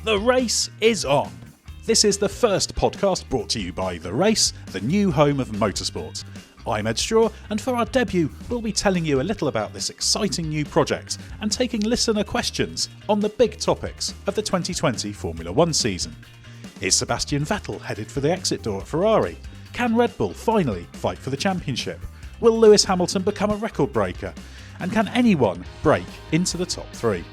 The race is on. This is the first podcast brought to you by The Race, the new home of motorsport. I'm Ed Straw, and for our debut, we'll be telling you a little about this exciting new project and taking listener questions on the big topics of the 2020 Formula 1 season. Is Sebastian Vettel headed for the exit door at Ferrari? Can Red Bull finally fight for the championship? Will Lewis Hamilton become a record breaker? And can anyone break into the top three?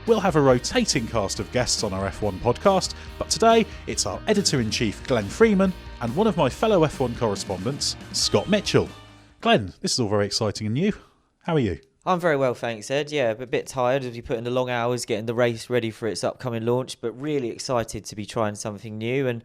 We'll have a rotating cast of guests on our F1 podcast, but today it's our Editor-in-Chief Glenn Freeman and one of my fellow F1 correspondents, Scott Mitchell. Glenn, this is all very exciting and new. How are you? I'm very well, thanks, Ed. Yeah, a bit tired as we put in the long hours getting the race ready for its upcoming launch, but really excited to be trying something new and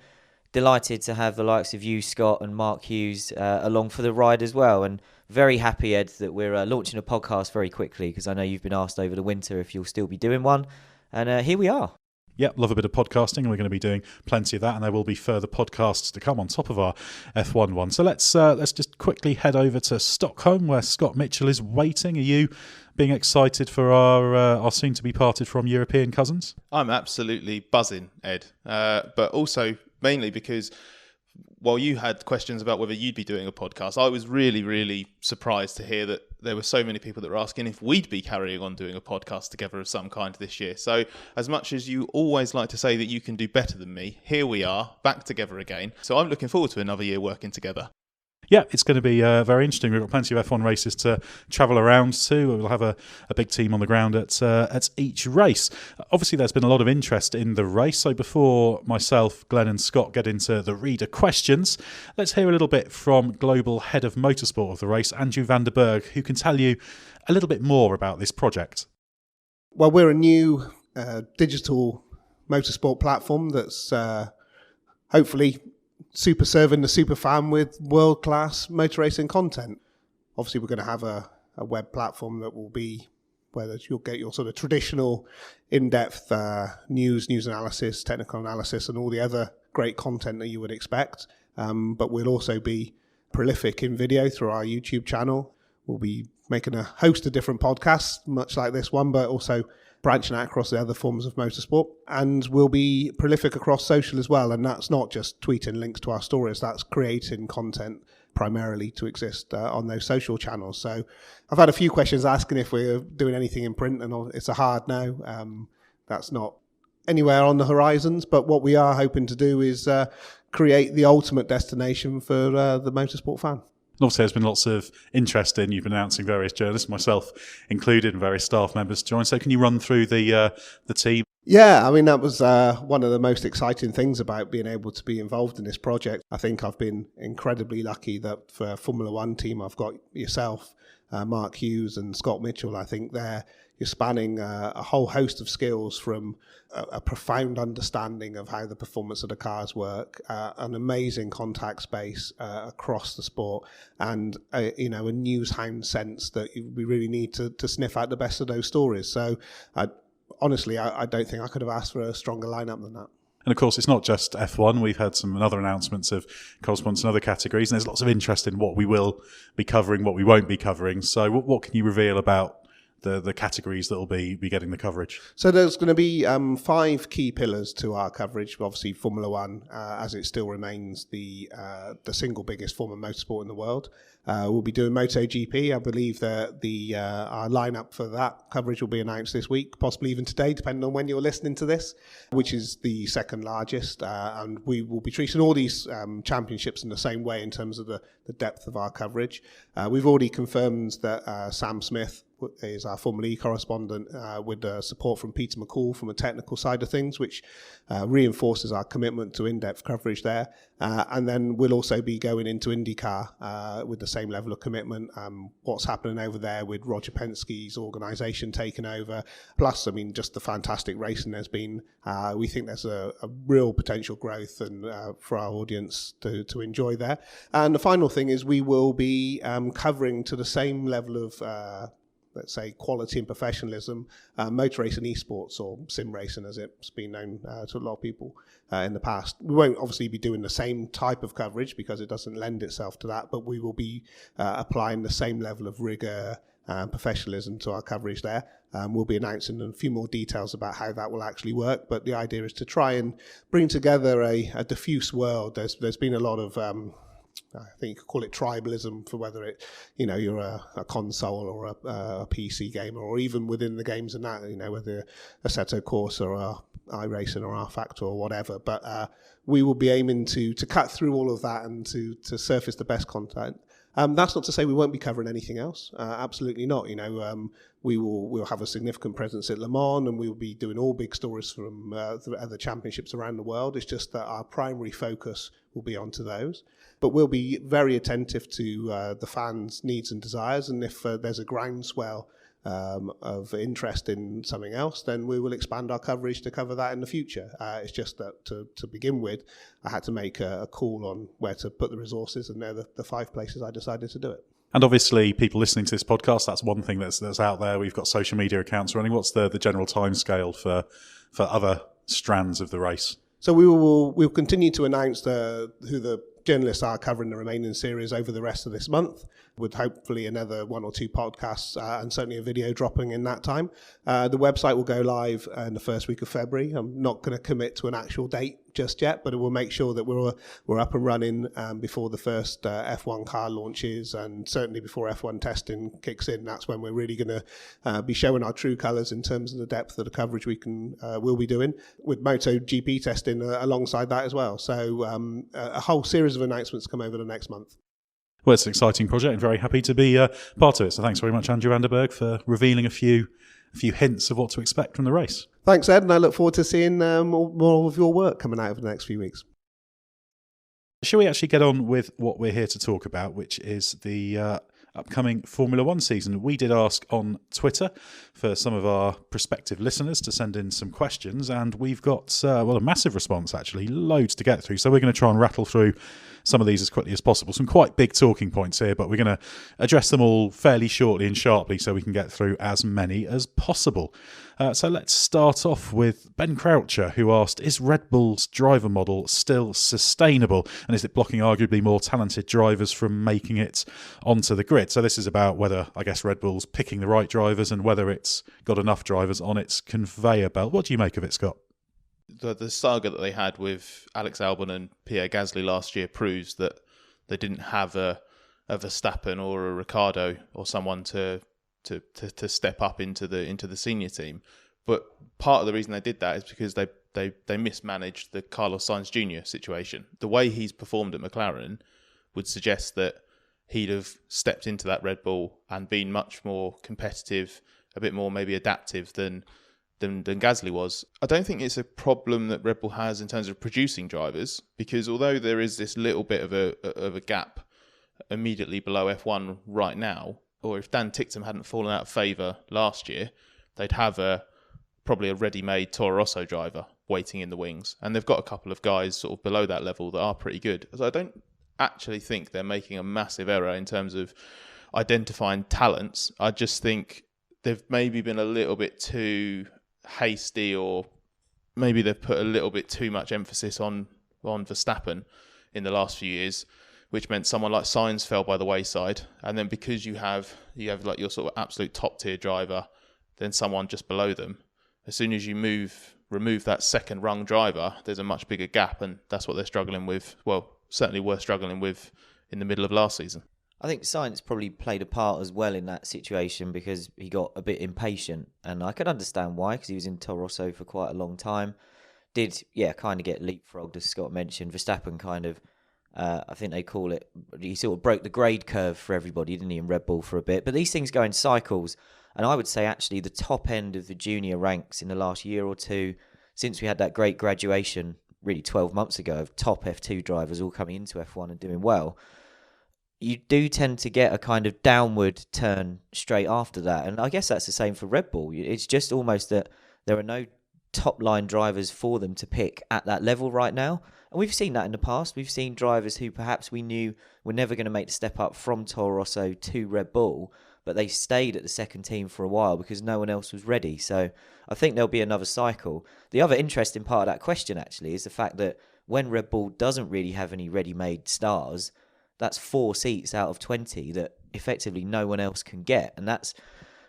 delighted to have the likes of you, Scott, and Mark Hughes along for the ride as well. And very happy, Ed, that we're launching a podcast very quickly because I know you've been asked over the winter if you'll still be doing one. And here we are. Yep, love a bit of podcasting, and we're going to be doing plenty of that, and there will be further podcasts to come on top of our F1 one. So let's just quickly head over to Stockholm, where Scott Mitchell is waiting. Are you being excited for our soon-to-be parted from European cousins? I'm absolutely buzzing, Ed, but also mainly because while you had questions about whether you'd be doing a podcast, I was really, really surprised to hear that there were so many people that were asking if we'd be carrying on doing a podcast together of some kind this year. So as much as you always like to say that you can do better than me, here we are, back together again. So I'm looking forward to another year working together. Yeah, it's going to be very interesting. We've got plenty of F1 races to travel around to. We'll have a big team on the ground at each race. Obviously, there's been a lot of interest in the race. So before myself, Glenn and Scott get into the reader questions, let's hear a little bit from Global Head of Motorsport of the race, Andrew van der Berg, who can tell you a little bit more about this project. Well, we're a new digital motorsport platform that's hopefully super serving the super fan with world-class motor racing content. Obviously, we're going to have a web platform that will be where you'll get your sort of traditional in-depth news analysis, technical analysis, and all the other great content that you would expect. But we'll also be prolific in video through our YouTube channel. We'll be making a host of different podcasts, much like this one, but also branching out across the other forms of motorsport, and we'll be prolific across social as well. And that's not just tweeting links to our stories, that's creating content primarily to exist on those social channels. So I've had a few questions asking if we're doing anything in print, and it's a hard no. That's not anywhere on the horizons, but what we are hoping to do is create the ultimate destination for the motorsport fan. Obviously, there's been lots of interest in, you've been announcing various journalists, myself included, and various staff members to join. So can you run through the team? Yeah, I mean, that was one of the most exciting things about being able to be involved in this project. I think I've been incredibly lucky that for a Formula One team, I've got yourself, Mark Hughes and Scott Mitchell. I think you're spanning a whole host of skills, from a profound understanding of how the performance of the cars work, an amazing contact space across the sport, and a newshound sense that we really need to sniff out the best of those stories. So honestly, I don't think I could have asked for a stronger lineup than that. And of course, it's not just F1. We've had some other announcements of correspondence in other categories, and there's lots of interest in what we will be covering, what we won't be covering. So what can you reveal about the categories that will be getting the coverage? So there's going to be 5 key pillars to our coverage. Obviously, Formula One, as it still remains the single biggest form of motorsport in the world. We'll be doing MotoGP. I believe that our lineup for that coverage will be announced this week, possibly even today, depending on when you're listening to this, which is the second largest. And we will be treating all these championships in the same way in terms of the depth of our coverage. We've already confirmed that Sam Smith is our Formula E correspondent, with support from Peter McCall from a technical side of things, which reinforces our commitment to in-depth coverage there. And then we'll also be going into IndyCar with the same level of commitment. What's happening over there with Roger Penske's organisation taking over, plus, I mean, just the fantastic racing there's been. We think there's a real potential growth and for our audience to enjoy there. And the final thing is we will be covering to the same level of let's say, quality and professionalism, motor racing esports, or sim racing as it's been known to a lot of people in the past. We won't obviously be doing the same type of coverage because it doesn't lend itself to that, but we will be applying the same level of rigour professionalism to our coverage there. We'll be announcing a few more details about how that will actually work, but the idea is to try and bring together a diffuse world. There's been a lot of I think you could call it tribalism for whether you're a console or a PC gamer, or even within the games and that, whether Assetto Corsa or iRacing or rFactor or whatever. But we will be aiming to cut through all of that and to surface the best content. That's not to say we won't be covering anything else. Absolutely not. We'll have a significant presence at Le Mans, and we'll be doing all big stories from the other championships around the world. It's just that our primary focus will be onto those. But we'll be very attentive to the fans' needs and desires, and if there's a groundswell of interest in something else, then we will expand our coverage to cover that in the future. It's just that to begin with, I had to make a call on where to put the resources, and they're the 5 places I decided to do it. And obviously, people listening to this podcast, that's one thing that's out there. We've got social media accounts running. What's the general timescale for other strands of the race? So we'll continue to announce who the journalists are covering the remaining series over the rest of this month, with hopefully another 1 or 2 podcasts and certainly a video dropping in that time. The website will go live in the first week of February. I'm not going to commit to an actual date just yet, but it will make sure that we're up and running before the first F1 car launches, and certainly before F1 testing kicks in. That's when we're really going to be showing our true colours in terms of the depth of the coverage we'll be doing, with MotoGP testing alongside that as well. So a whole series of announcements come over the next month. Well, it's an exciting project and very happy to be part of it. So thanks very much, Andrew Vanderberg, for revealing a few hints of what to expect from the race. Thanks, Ed, and I look forward to seeing more of your work coming out over the next few weeks. Shall we actually get on with what we're here to talk about, which is the upcoming Formula One season? We did ask on Twitter for some of our prospective listeners to send in some questions, and we've got a massive response, actually, loads to get through. So we're going to try and rattle through some of these as quickly as possible. Some quite big talking points here, but we're going to address them all fairly shortly and sharply so we can get through as many as possible. So let's start off with Ben Croucher, who asked, is Red Bull's driver model still sustainable? And is it blocking arguably more talented drivers from making it onto the grid? So this is about whether, I guess, Red Bull's picking the right drivers and whether it's got enough drivers on its conveyor belt. What do you make of it, Scott? The saga that they had with Alex Albon and Pierre Gasly last year proves that they didn't have a Verstappen or a Ricciardo or someone to step up into the senior team. But part of the reason they did that is because they mismanaged the Carlos Sainz Jr. situation. The way he's performed at McLaren would suggest that he'd have stepped into that Red Bull and been much more competitive, a bit more maybe adaptive than Gasly was. I don't think it's a problem that Red Bull has in terms of producing drivers, because although there is this little bit of a gap immediately below F1 right now, or if Dan Ticktum hadn't fallen out of favour last year, they'd have probably a ready-made Toro Rosso driver waiting in the wings. And they've got a couple of guys sort of below that level that are pretty good. So I don't actually think they're making a massive error in terms of identifying talents. I just think they've maybe been a little bit too hasty, or maybe they've put a little bit too much emphasis on Verstappen in the last few years, which meant someone like Sainz fell by the wayside. And then because you have like your sort of absolute top tier driver, then someone just below them, as soon as you remove that second rung driver, there's a much bigger gap, and that's what they're struggling with. Well, certainly were struggling with in the middle of last season. I think Sainz probably played a part as well in that situation because he got a bit impatient, and I could understand why, because he was in Toro Rosso for quite a long time. Did kind of get leapfrogged, as Scott mentioned. Verstappen kind of, I think they call it, he sort of broke the grade curve for everybody, didn't he, in Red Bull for a bit. But these things go in cycles, and I would say actually the top end of the junior ranks in the last year or two, since we had that great graduation, really 12 months ago, of top F2 drivers all coming into F1 and doing well, you do tend to get a kind of downward turn straight after that. And I guess that's the same for Red Bull. It's just almost that there are no top line drivers for them to pick at that level right now. And we've seen that in the past. We've seen drivers who perhaps we knew were never going to make the step up from Toro Rosso to Red Bull, but they stayed at the second team for a while because no one else was ready. So I think there'll be another cycle. The other interesting part of that question actually is the fact that when Red Bull doesn't really have any ready-made stars, that's 4 seats out of 20 that effectively no one else can get. And that's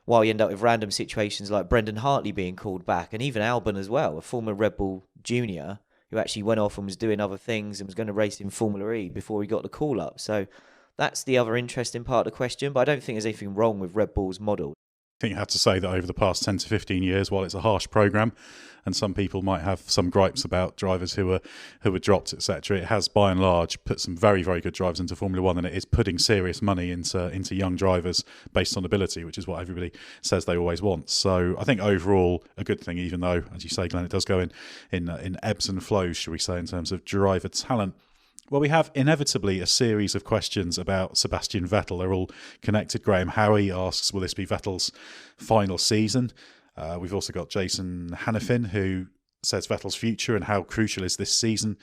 why you end up with random situations like Brendan Hartley being called back, and even Albon as well, a former Red Bull junior who actually went off and was doing other things and was going to race in Formula E before he got the call up. So that's the other interesting part of the question, but I don't think there's anything wrong with Red Bull's model. I think you have to say that over the past 10 to 15 years, while it's a harsh programme, and some people might have some gripes about drivers who were dropped, etc., it has by and large put some very, very good drivers into Formula One, and it is putting serious money into young drivers based on ability, which is what everybody says they always want. So I think overall a good thing, even though, as you say, Glenn, it does go in ebbs and flows, shall we say, in terms of driver talent. Well, we have inevitably a series of questions about Sebastian Vettel. They're all connected. Graham Howie asks, will this be Vettel's final season? We've also got Jason Hannafin, who says Vettel's future and how crucial is this season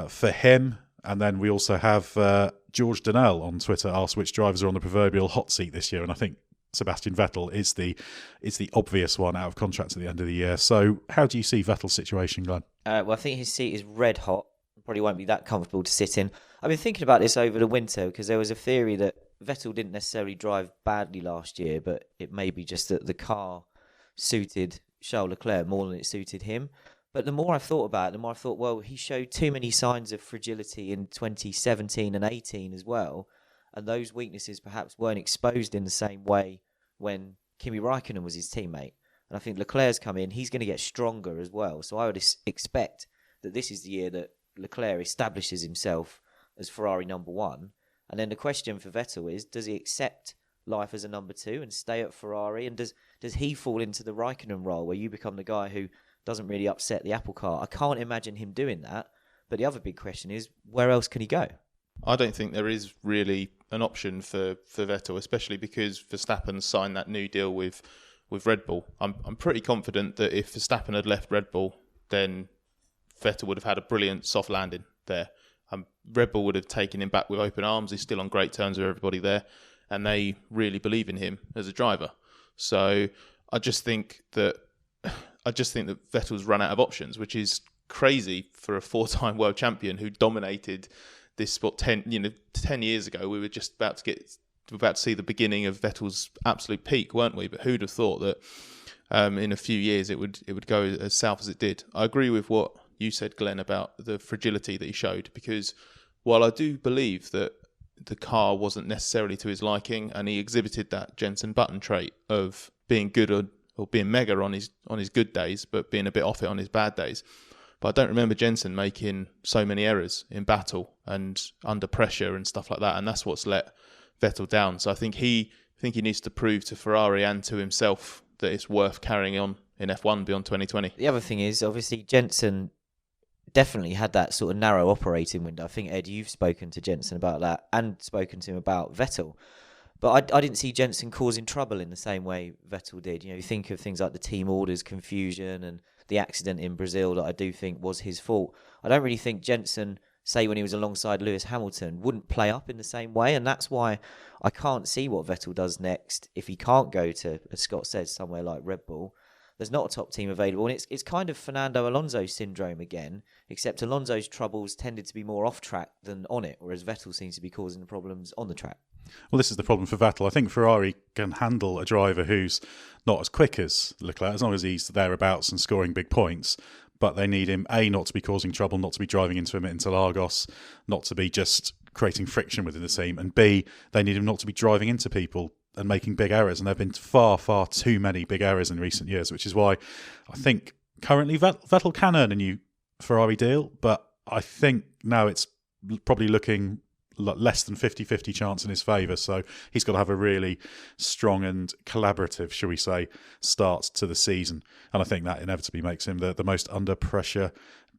for him. And then we also have George Donnell on Twitter asks which drivers are on the proverbial hot seat this year. And I think Sebastian Vettel is the obvious one out of contract at the end of the year. So how do you see Vettel's situation, Glenn? Well, I think his seat is red hot. Probably won't be that comfortable to sit in. I've been thinking about this over the winter because there was a theory that Vettel didn't necessarily drive badly last year, but it may be just that the car suited Charles Leclerc more than it suited him. But the more I've thought about it, the more I thought, well, he showed too many signs of fragility in 2017 and 18 as well, and those weaknesses perhaps weren't exposed in the same way when Kimi Raikkonen was his teammate. And I think Leclerc's come in, he's going to get stronger as well. So I would expect that this is the year that Leclerc establishes himself as Ferrari number one. And then the question for Vettel is, does he accept life as a number two and stay at Ferrari? And does he fall into the Raikkonen role where you become the guy who doesn't really upset the apple cart? I can't imagine him doing that. But the other big question is, where else can he go? I don't think there is really an option for Vettel, especially because Verstappen signed that new deal with Red Bull. I'm pretty confident that if Verstappen had left Red Bull, then Vettel would have had a brilliant soft landing there. Red Bull would have taken him back with open arms. He's still on great terms with everybody there, and they really believe in him as a driver. So I just think that Vettel's run out of options, which is crazy for a four-time world champion who dominated this sport 10 years ago. We were just about to see the beginning of Vettel's absolute peak, weren't we? But who'd have thought that in a few years it would go as south as it did? I agree with what you said, Glenn, about the fragility that he showed, because while I do believe that the car wasn't necessarily to his liking, and he exhibited that Jenson Button trait of being good or being mega on his good days, but being a bit off it on his bad days. But I don't remember Jenson making so many errors in battle and under pressure and stuff like that, and that's what's let Vettel down. So I think he needs to prove to Ferrari and to himself that it's worth carrying on in F1 beyond 2020. The other thing is, obviously, Jenson definitely had that sort of narrow operating window. I think, Ed, you've spoken to Jenson about that and spoken to him about Vettel. But I didn't see Jenson causing trouble in the same way Vettel did. You think of things like the team orders confusion and the accident in Brazil that I do think was his fault. I don't really think Jenson, say when he was alongside Lewis Hamilton, wouldn't play up in the same way. And that's why I can't see what Vettel does next if he can't go to, as Scott says, somewhere like Red Bull. There's not a top team available. And it's kind of Fernando Alonso syndrome again, except Alonso's troubles tended to be more off track than on it, whereas Vettel seems to be causing the problems on the track. Well, this is the problem for Vettel. I think Ferrari can handle a driver who's not as quick as Leclerc, as long as he's thereabouts and scoring big points. But they need him, A, not to be causing trouble, not to be driving into him into Lagos, not to be just creating friction within the team, and B, they need him not to be driving into people and making big errors. And there have been far, far too many big errors in recent years, which is why I think currently Vettel can earn a new Ferrari deal, but I think now it's probably looking less than 50-50 chance in his favour. So he's got to have a really strong and collaborative, shall we say, start to the season. And I think that inevitably makes him the most under pressure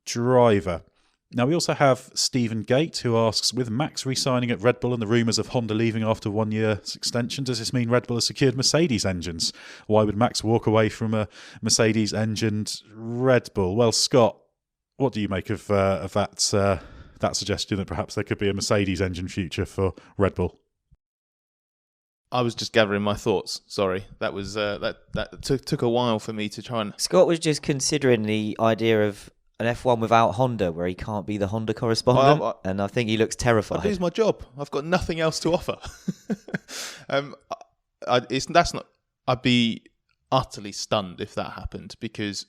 driver. Now, we also have Stephen Gate, who asks, with Max re-signing at Red Bull and the rumours of Honda leaving after 1 year's extension, does this mean Red Bull has secured Mercedes engines? Why would Max walk away from a Mercedes-engined Red Bull? Well, Scott, what do you make of that suggestion that perhaps there could be a Mercedes engine future for Red Bull? I was just gathering my thoughts. Sorry, that was that took a while for me to try and. Scott was just considering the idea of an F1 without Honda, where he can't be the Honda correspondent, and I think he looks terrified. I'd lose my job. I've got nothing else to offer. I'd be utterly stunned if that happened, because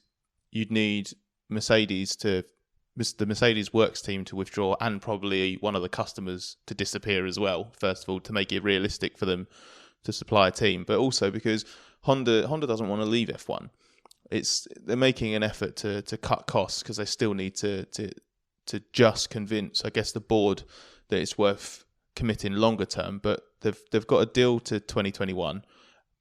you'd need the Mercedes works team to withdraw, and probably one of the customers to disappear as well, first of all, to make it realistic for them to supply a team, but also because Honda doesn't want to leave F1. They're making an effort to cut costs, because they still need to just convince, I guess, the board that it's worth committing longer term. But they've got a deal to 2021.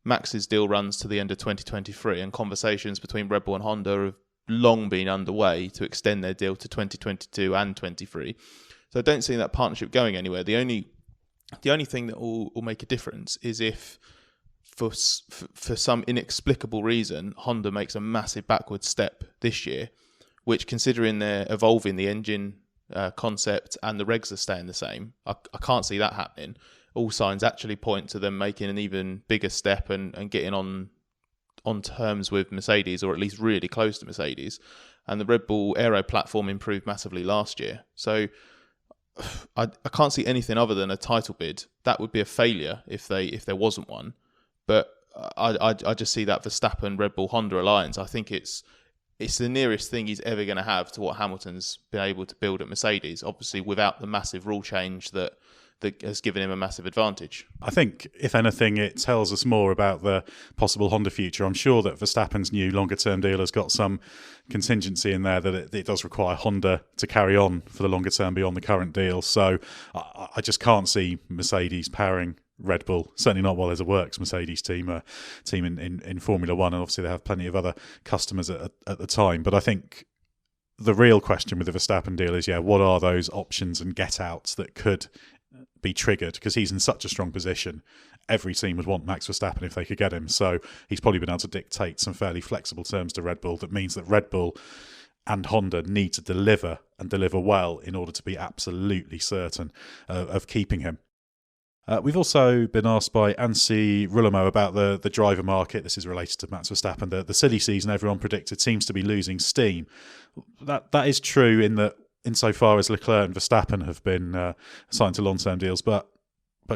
Max's deal runs to the end of 2023, and conversations between Red Bull and Honda have long been underway to extend their deal to 2022 and 23. So I don't see that partnership going anywhere. The only thing that will make a difference is if, for some inexplicable reason, Honda makes a massive backward step this year, which, considering they're evolving the engine concept and the regs are staying the same, I can't see that happening. All signs actually point to them making an even bigger step and getting on terms with Mercedes, or at least really close to Mercedes. And the Red Bull Aero platform improved massively last year. So I can't see anything other than a title bid. That would be a failure if there wasn't one. But I just see that Verstappen, Red Bull, Honda alliance. I think it's the nearest thing he's ever going to have to what Hamilton's been able to build at Mercedes, obviously without the massive rule change that has given him a massive advantage. I think, if anything, it tells us more about the possible Honda future. I'm sure that Verstappen's new longer-term deal has got some contingency in there that it does require Honda to carry on for the longer term beyond the current deal. So I just can't see Mercedes powering Red Bull, certainly not while there's a works Mercedes team in Formula One, and obviously they have plenty of other customers at the time. But I think the real question with the Verstappen deal is, what are those options and get-outs that could be triggered? Because he's in such a strong position. Every team would want Max Verstappen if they could get him. So he's probably been able to dictate some fairly flexible terms to Red Bull. That means that Red Bull and Honda need to deliver, and deliver well, in order to be absolutely certain of keeping him. We've also been asked by Ansi Rulamo about the driver market. This is related to Max Verstappen. The silly season everyone predicted seems to be losing steam. That is true in that, insofar as Leclerc and Verstappen have been signed to long-term deals, but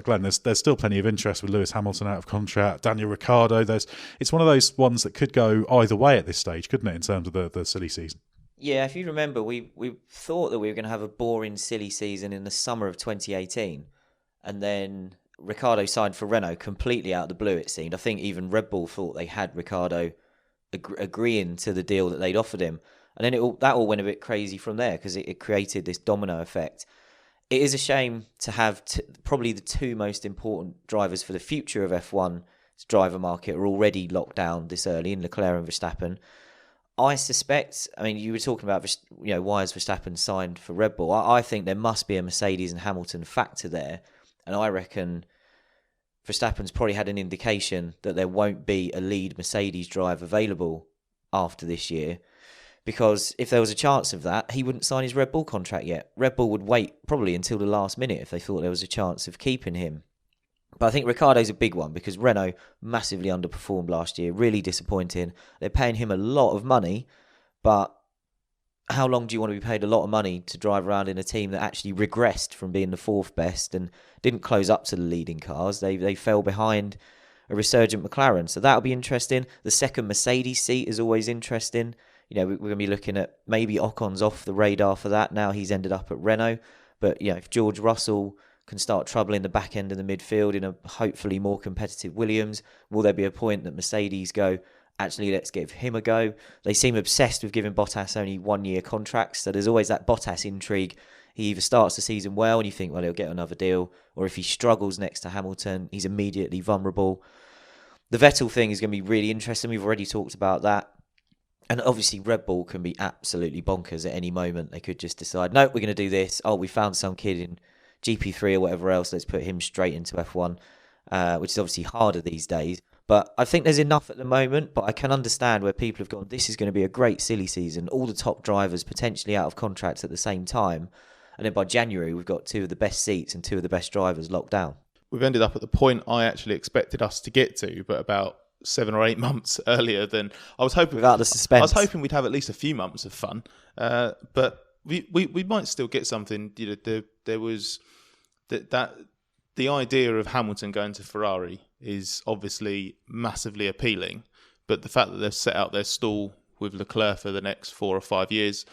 Glenn, there's still plenty of interest with Lewis Hamilton out of contract, Daniel Ricciardo. It's one of those ones that could go either way at this stage, couldn't it, in terms of the silly season? Yeah, if you remember, we thought that we were going to have a boring silly season in the summer of 2018, and then Ricciardo signed for Renault completely out of the blue, it seemed. I think even Red Bull thought they had Ricciardo agreeing to the deal that they'd offered him. And then that all went a bit crazy from there, because it created this domino effect. It is a shame to have probably the two most important drivers for the future of F1's driver market are already locked down this early in Leclerc and Verstappen. I suspect, you were talking about, why has Verstappen signed for Red Bull? I think there must be a Mercedes and Hamilton factor there. And I reckon Verstappen's probably had an indication that there won't be a lead Mercedes driver available after this year. Because if there was a chance of that, he wouldn't sign his Red Bull contract yet. Red Bull would wait probably until the last minute if they thought there was a chance of keeping him. But I think Ricciardo's a big one, because Renault massively underperformed last year, really disappointing. They're paying him a lot of money, but how long do you want to be paid a lot of money to drive around in a team that actually regressed from being the fourth best and didn't close up to the leading cars? They fell behind a resurgent McLaren. So that'll be interesting. The second Mercedes seat is always interesting. We're going to be looking at maybe Ocon's off the radar for that. Now he's ended up at Renault. But if George Russell can start troubling the back end of the midfield in a hopefully more competitive Williams, will there be a point that Mercedes go, actually, let's give him a go? They seem obsessed with giving Bottas only 1-year contracts. So there's always that Bottas intrigue. He either starts the season well and you think, well, he'll get another deal. Or if he struggles next to Hamilton, he's immediately vulnerable. The Vettel thing is going to be really interesting. We've already talked about that. And obviously Red Bull can be absolutely bonkers at any moment. They could just decide, no, we're going to do this. Oh, we found some kid in GP3 or whatever else. Let's put him straight into F1, which is obviously harder these days. But I think there's enough at the moment. But I can understand where people have gone, this is going to be a great silly season. All the top drivers potentially out of contracts at the same time. And then by January, we've got two of the best seats and two of the best drivers locked down. We've ended up at the point I actually expected us to get to, but about 7 or 8 months earlier than I was hoping. Without the suspense. I was hoping we'd have at least a few months of fun, but we might still get something. There was that the idea of Hamilton going to Ferrari is obviously massively appealing, but the fact that they've set out their stall with Leclerc for the next 4 or 5 years,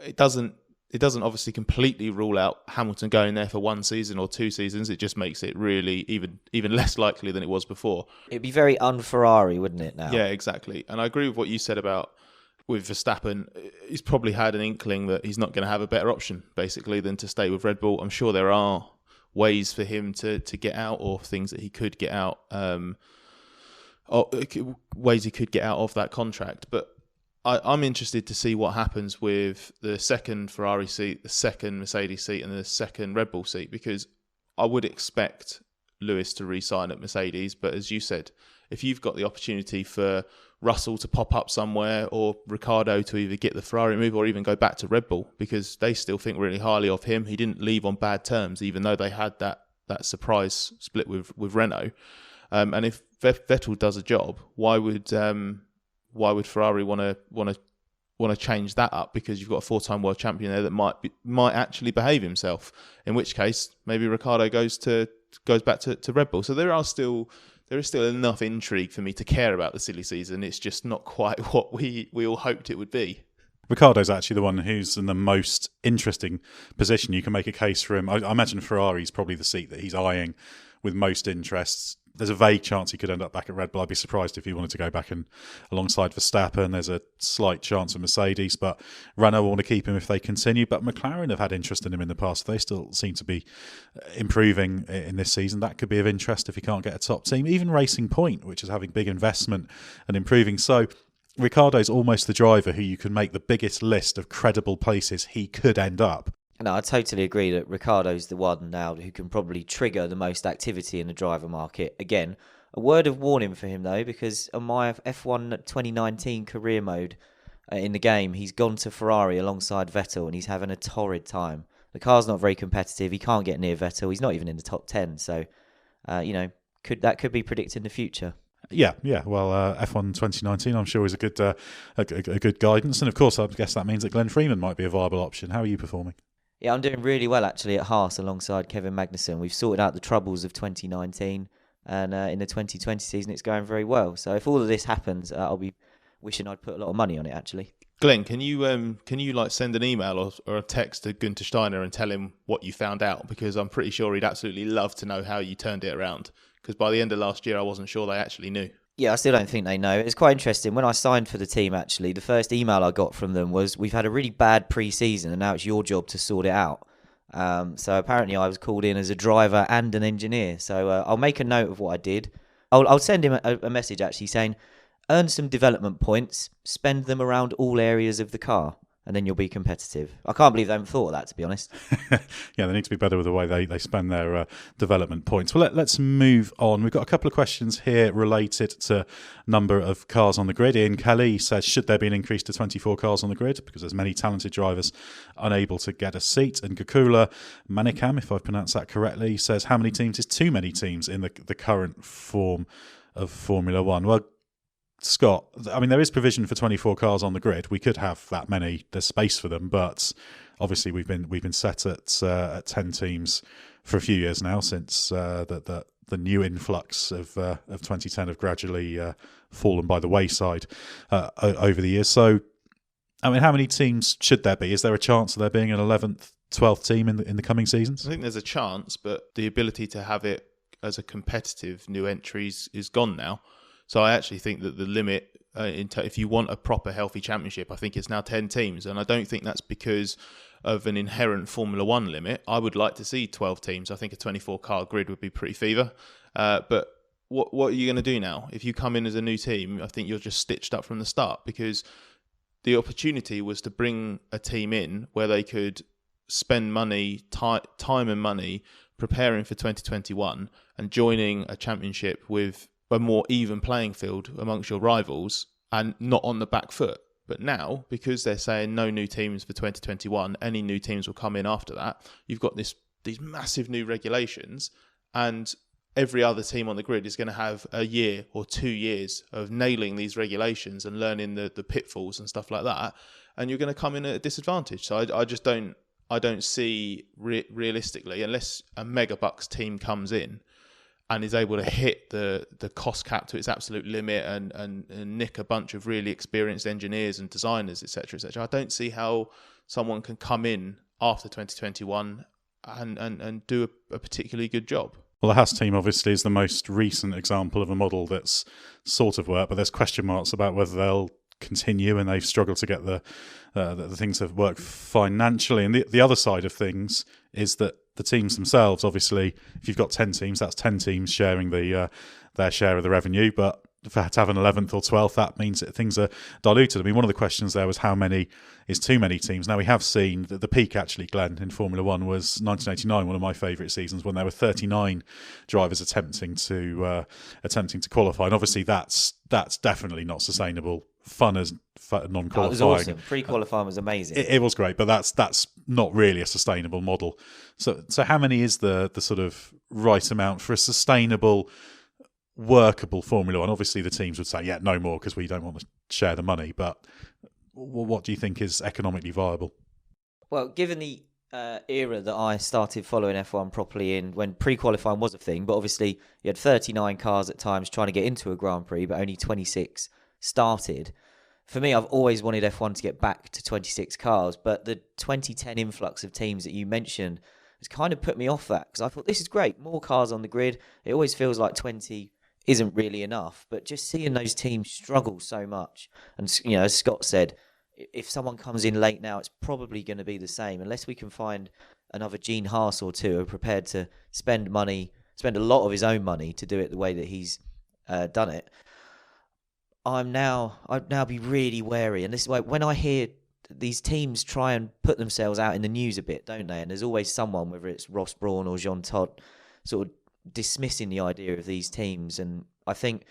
it doesn't obviously completely rule out Hamilton going there for 1 season or 2 seasons. It just makes it really even less likely than it was before. It'd be very un-Ferrari, wouldn't it, now? Yeah, exactly. And I agree with what you said about with Verstappen. He's probably had an inkling that he's not going to have a better option, basically, than to stay with Red Bull. I'm sure there are ways for him to get out, or things that he could get out, ways he could get out of that contract. But I'm interested to see what happens with the second Ferrari seat, the second Mercedes seat, and the second Red Bull seat, because I would expect Lewis to re-sign at Mercedes. But as you said, if you've got the opportunity for Russell to pop up somewhere, or Ricciardo to either get the Ferrari move or even go back to Red Bull, because they still think really highly of him. He didn't leave on bad terms, even though they had that surprise split with Renault. And if Vettel does a job, why would Ferrari want to change that up? Because you've got a 4-time world champion there that might actually behave himself. In which case, maybe Ricciardo goes back to Red Bull. So there is still enough intrigue for me to care about the silly season. It's just not quite what we all hoped it would be. Ricciardo's actually the one who's in the most interesting position. You can make a case for him. I imagine Ferrari's probably the seat that he's eyeing with most interests. There's a vague chance he could end up back at Red Bull. I'd be surprised if he wanted to go back alongside Verstappen. There's a slight chance of Mercedes, but Renault will want to keep him if they continue. But McLaren have had interest in him in the past. They still seem to be improving in this season. That could be of interest if he can't get a top team. Even Racing Point, which is having big investment and improving. So Ricciardo's almost the driver who you can make the biggest list of credible places he could end up. No, I totally agree that Ricciardo's the one now who can probably trigger the most activity in the driver market. Again, a word of warning for him though, because on my F1 2019 career mode in the game, he's gone to Ferrari alongside Vettel and he's having a torrid time. The car's not very competitive. He can't get near Vettel. He's not even in the top 10. So, that could be predicting the future. Yeah. Well, F1 2019, I'm sure, is a good guidance, and of course, I guess that means that Glenn Freeman might be a viable option. How are you performing? Yeah, I'm doing really well actually at Haas alongside Kevin Magnussen. We've sorted out the troubles of 2019, and in the 2020 season, it's going very well. So if all of this happens, I'll be wishing I'd put a lot of money on it actually. Glenn, can you like send an email or a text to Günther Steiner and tell him what you found out? Because I'm pretty sure he'd absolutely love to know how you turned it around. Because by the end of last year, I wasn't sure they actually knew. Yeah, I still don't think they know. It's quite interesting. When I signed for the team, actually, the first email I got from them was, we've had a really bad pre-season and now it's your job to sort it out. So apparently I was called in as a driver and an engineer. So I'll make a note of what I did. I'll send him a message actually saying, earn some development points, spend them around all areas of the car, and then you'll be competitive. I can't believe they haven't thought of that, to be honest. Yeah, they need to be better with the way they spend their development points. Well, let's move on. We've got a couple of questions here related to number of cars on the grid. Ian Kelly says, should there be an increase to 24 cars on the grid because there's many talented drivers unable to get a seat? And Gakula Manikam, if I've pronounced that correctly, says, how many teams is too many teams in the current form of Formula One? Well, Scott, I mean, there is provision for 24 cars on the grid. We could have that many. There's space for them, but obviously we've been set at 10 teams for a few years now, since the new influx of 2010 have gradually fallen by the wayside over the years. So, I mean, how many teams should there be? Is there a chance of there being an 11th, 12th team in the coming seasons? I think there's a chance, but the ability to have it as a competitive new entries is gone now. So I actually think that the limit, if you want a proper healthy championship, I think it's now 10 teams. And I don't think that's because of an inherent Formula One limit. I would like to see 12 teams. I think a 24-car grid would be pretty fever. But what are you going to do now? If you come in as a new team, I think you're just stitched up from the start, because the opportunity was to bring a team in where they could spend money, time and money, preparing for 2021 and joining a championship with a more even playing field amongst your rivals and not on the back foot. But now, because they're saying no new teams for 2021, any new teams will come in after that, you've got these massive new regulations, and every other team on the grid is going to have a year or 2 years of nailing these regulations and learning the pitfalls and stuff like that, and you're going to come in at a disadvantage. So I just don't see realistically, unless a megabucks team comes in and is able to hit the cost cap to its absolute limit and nick a bunch of really experienced engineers and designers, etc., etc. I don't see how someone can come in after 2021 and do a particularly good job. Well, the Haas team obviously is the most recent example of a model that's sort of worked, but there's question marks about whether they'll continue, and they've struggled to get the things that work financially. And the other side of things is that the teams themselves, obviously, if you've got 10 teams, that's 10 teams sharing their share of the revenue. But to have an 11th or 12th, that means that things are diluted. I mean, one of the questions there was how many is too many teams. Now, we have seen that the peak, actually, Glenn, in Formula One was 1989, one of my favourite seasons, when there were 39 drivers attempting to qualify. And obviously, that's definitely not sustainable. Fun as non-qualifying. It was awesome. Pre-qualifying was amazing. It was great, but that's not really a sustainable model. So how many is the sort of right amount for a sustainable, workable Formula One? Obviously, the teams would say, yeah, no more, because we don't want to share the money. But what do you think is economically viable? Well, given the era that I started following F1 properly in, when pre-qualifying was a thing, but obviously you had 39 cars at times trying to get into a Grand Prix, but only 26 started. For me, I've always wanted F1 to get back to 26 cars, but the 2010 influx of teams that you mentioned has kind of put me off that, because I thought, this is great, more cars on the grid. It always feels like 20 isn't really enough, but just seeing those teams struggle so much, and as Scott said, if someone comes in late now, it's probably going to be the same, unless we can find another Gene Haas or two who are prepared to spend a lot of his own money to do it the way that he's done it. I'd now be really wary, and this is why when I hear these teams try and put themselves out in the news a bit, don't they? And there's always someone, whether it's Ross Brawn or Jean Todt, sort of dismissing the idea of these teams. And I think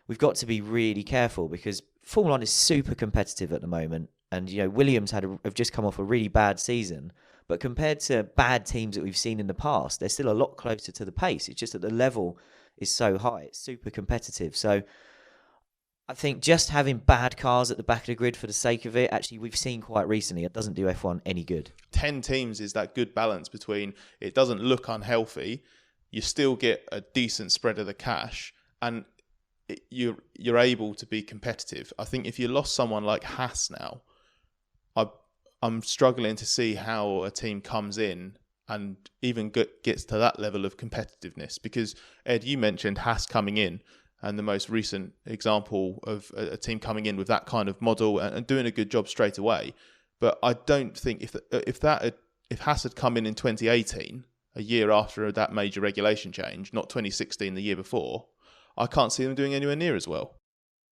we've got to be really careful, because Formula 1 is super competitive at the moment. And Williams have just come off a really bad season, but compared to bad teams that we've seen in the past, they're still a lot closer to the pace. It's just that the level is so high. It's super competitive. So I think just having bad cars at the back of the grid for the sake of it, actually, we've seen quite recently, it doesn't do F1 any good. 10 teams is that good balance between it doesn't look unhealthy, you still get a decent spread of the cash, and you're able to be competitive. I think if you lost someone like Haas now, I'm struggling to see how a team comes in and even gets to that level of competitiveness. Because, Ed, you mentioned Haas coming in, and the most recent example of a team coming in with that kind of model and doing a good job straight away. But I don't think if Haas had come in 2018, a year after that major regulation change, not 2016, the year before, I can't see them doing anywhere near as well.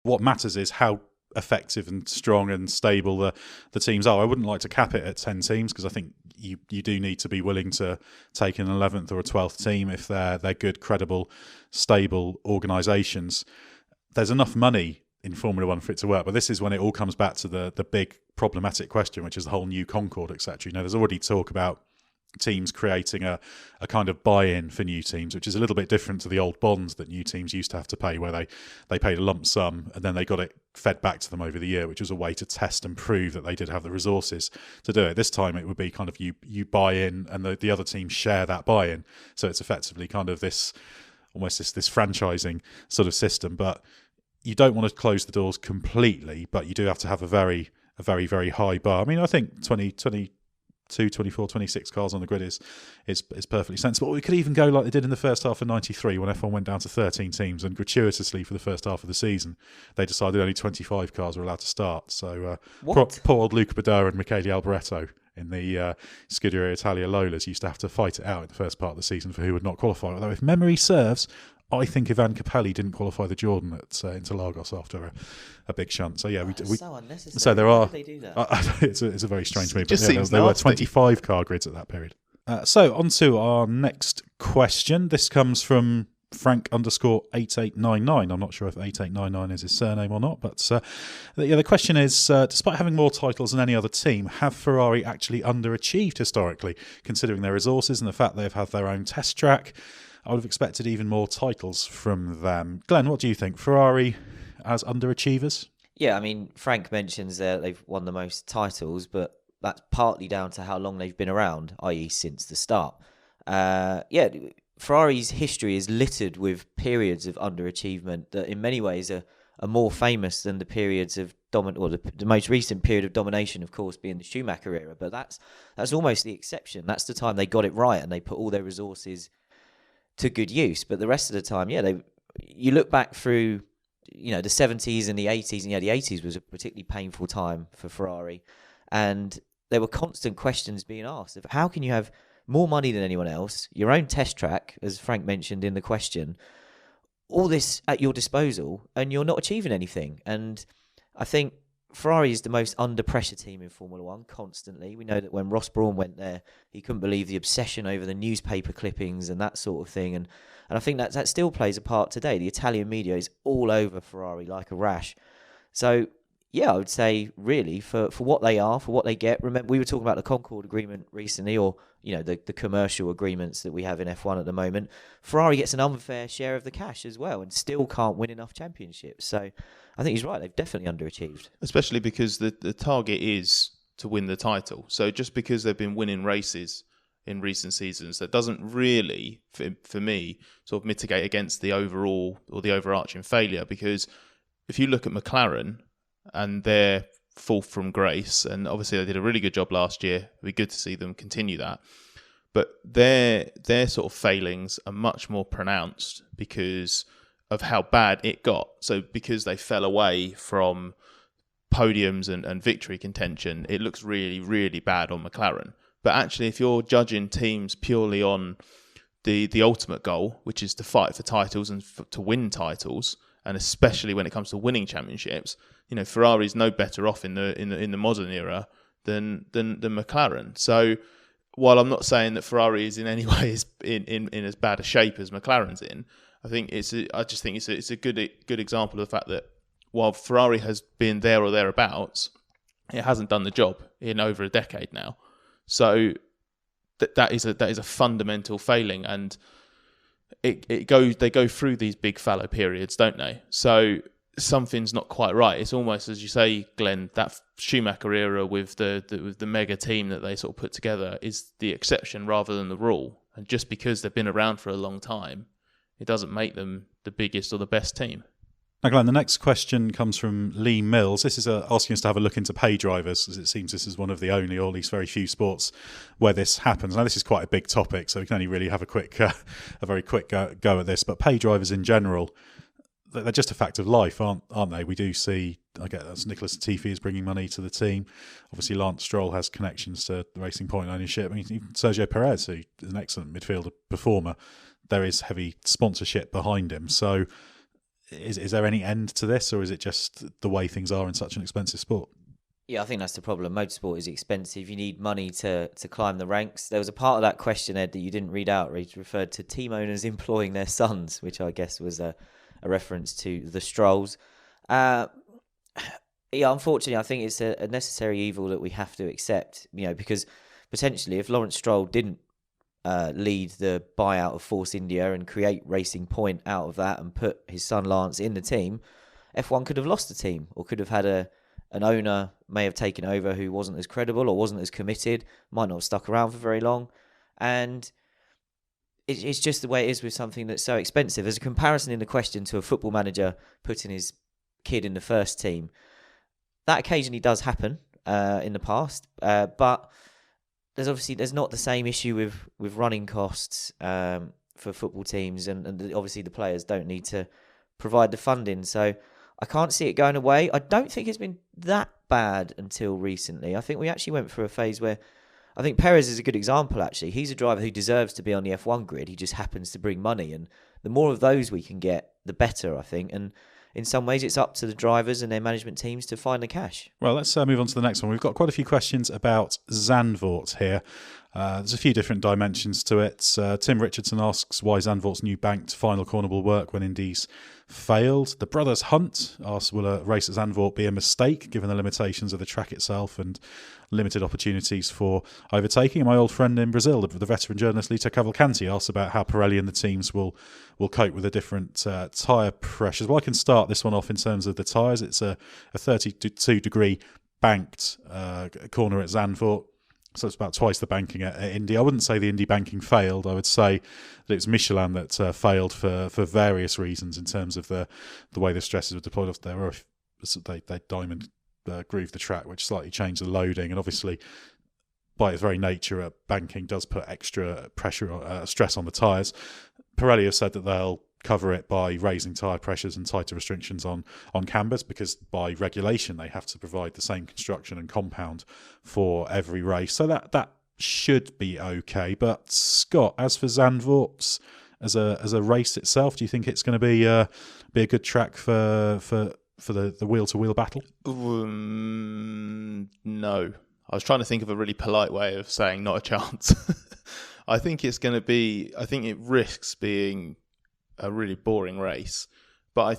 What matters is how effective and strong and stable the teams are. I wouldn't like to cap it at 10 teams, because I think you do need to be willing to take an 11th or a 12th team if they're good, credible, stable organisations. There's enough money in Formula One for it to work, but this is when it all comes back to the big problematic question, which is the whole new Concord, etc. There's already talk about teams creating a kind of buy-in for new teams, which is a little bit different to the old bonds that new teams used to have to pay, where they paid a lump sum and then they got it fed back to them over the year, which was a way to test and prove that they did have the resources to do it. This time it would be kind of you buy in and the other teams share that buy-in. So it's effectively kind of this franchising sort of system. But you don't want to close the doors completely, but you do have to have a very, very high bar. I mean, I think 24, 26 cars on the grid is perfectly sensible. We could even go like they did in the first half of 93 when F1 went down to 13 teams, and gratuitously for the first half of the season they decided only 25 cars were allowed to start. So poor old Luca Badoer and Michele Alboreto in the Scuderia Italia Lolas used to have to fight it out in the first part of the season for who would not qualify. Although if memory serves, I think Ivan Capelli didn't qualify the Jordan at Interlagos after a big shunt. So yeah, so unnecessary. So there are. Why do they do that? It's a very strange move. Just seems there were nasty. 25 car grids at that period. So on to our next question. This comes from Frank_8899. I'm not sure if 8899 is his surname or not, but the question is, despite having more titles than any other team, have Ferrari actually underachieved historically, considering their resources and the fact they've had their own test track? I would have expected even more titles from them. Glenn, what do you think? Ferrari as underachievers? Yeah, I mean, Frank mentions that they've won the most titles, but that's partly down to how long they've been around, i.e. since the start. Ferrari's history is littered with periods of underachievement that in many ways are more famous than the periods of the most recent period of domination, of course, being the Schumacher era. But that's almost the exception. That's the time they got it right and they put all their resources to good use. But the rest of the time, you look back through, the 70s and the 80s, and the 80s was a particularly painful time for Ferrari. And there were constant questions being asked of how can you have more money than anyone else, your own test track, as Frank mentioned in the question, all this at your disposal, and you're not achieving anything. And I think Ferrari is the most under pressure team in Formula One constantly. We know that when Ross Brawn went there, he couldn't believe the obsession over the newspaper clippings and that sort of thing. And I think that still plays a part today. The Italian media is all over Ferrari like a rash. So, yeah, I would say really for what they are, for what they get. Remember, we were talking about the Concord Agreement recently, or the commercial agreements that we have in F1 at the moment. Ferrari gets an unfair share of the cash as well, and still can't win enough championships. So I think he's right; they've definitely underachieved. Especially because the target is to win the title. So just because they've been winning races in recent seasons, that doesn't really, for me, sort of mitigate against the overall or the overarching failure. Because if you look at McLaren and their fall from grace, and obviously they did a really good job last year. It'd be good to see them continue that. But their sort of failings are much more pronounced because of how bad it got. So because they fell away from podiums and victory contention, it looks really, really bad on McLaren. But actually, if you're judging teams purely on the ultimate goal, which is to fight for titles and to win titles, and especially when it comes to winning championships, Ferrari's no better off in the modern era than McLaren. So while I'm not saying that Ferrari is in any way in as bad a shape as McLaren's in, I just think it's a good example of the fact that while Ferrari has been there or thereabouts, it hasn't done the job in over a decade now. So that is a fundamental failing, and they go through these big fallow periods, don't they? So something's not quite right. It's almost, as you say, Glenn, that Schumacher era with the mega team that they sort of put together is the exception rather than the rule. And just because they've been around for a long time, it doesn't make them the biggest or the best team. Now, Glenn, the next question comes from Lee Mills. This is asking us to have a look into pay drivers, as it seems this is one of the only, or at least very few sports where this happens. Now, this is quite a big topic, so we can only really have a very quick go at this. But pay drivers in general, they're just a fact of life, aren't they? We do see, I get that's Nicholas Latifi is bringing money to the team. Obviously, Lance Stroll has connections to the Racing Point ownership. I mean, even Sergio Perez, who is an excellent midfielder performer, there is heavy sponsorship behind him. So is there any end to this, or is it just the way things are in such an expensive sport? Yeah, I think that's the problem. Motorsport is expensive. You need money to climb the ranks. There was a part of that question, Ed, that you didn't read out, where he referred to team owners employing their sons, which I guess was a reference to the Strolls. Unfortunately, I think it's a necessary evil that we have to accept, because potentially if Lawrence Stroll didn't lead the buyout of Force India and create Racing Point out of that and put his son Lance in the team, F1 could have lost the team, or could have had an owner may have taken over who wasn't as credible or wasn't as committed, might not have stuck around for very long. And it's just the way it is with something that's so expensive. As a comparison in the question to a football manager putting his kid in the first team, that occasionally does happen in the past, but there's not the same issue with running costs for football teams, and obviously the players don't need to provide the funding. So I can't see it going away. I don't think it's been that bad until recently. I think we actually went through a phase where I think Perez is a good example, actually. He's a driver who deserves to be on the F1 grid. He just happens to bring money, and the more of those we can get, the better, I think. And in some ways, it's up to the drivers and their management teams to find the cash. Well, let's move on to the next one. We've got quite a few questions about Zandvoort here. There's a few different dimensions to it. Tim Richardson asks why Zandvoort's new banked final corner will work when Indy's failed. The Brothers Hunt asks, will a race at Zandvoort be a mistake given the limitations of the track itself and limited opportunities for overtaking? And my old friend in Brazil, the veteran journalist Lito Cavalcanti, asks about how Pirelli and the teams will cope with the different tyre pressures. Well, I can start this one off in terms of the tyres. It's a 32-degree banked corner at Zandvoort. So it's about twice the banking at Indy. I wouldn't say the Indy banking failed. I would say that it's Michelin that failed for various reasons in terms of the way the stresses were deployed off there. They diamond groove the track, which slightly changed the loading. And obviously, by its very nature, banking does put extra pressure, stress on the tyres. Pirelli have said that they'll cover it by raising tyre pressures and tighter restrictions on cambers, because by regulation they have to provide the same construction and compound for every race. So that should be okay. But Scott, as for Zandvoort as a race itself, do you think it's going to be a good track for the wheel to wheel battle? No. I was trying to think of a really polite way of saying not a chance. I think it risks being a really boring race, but I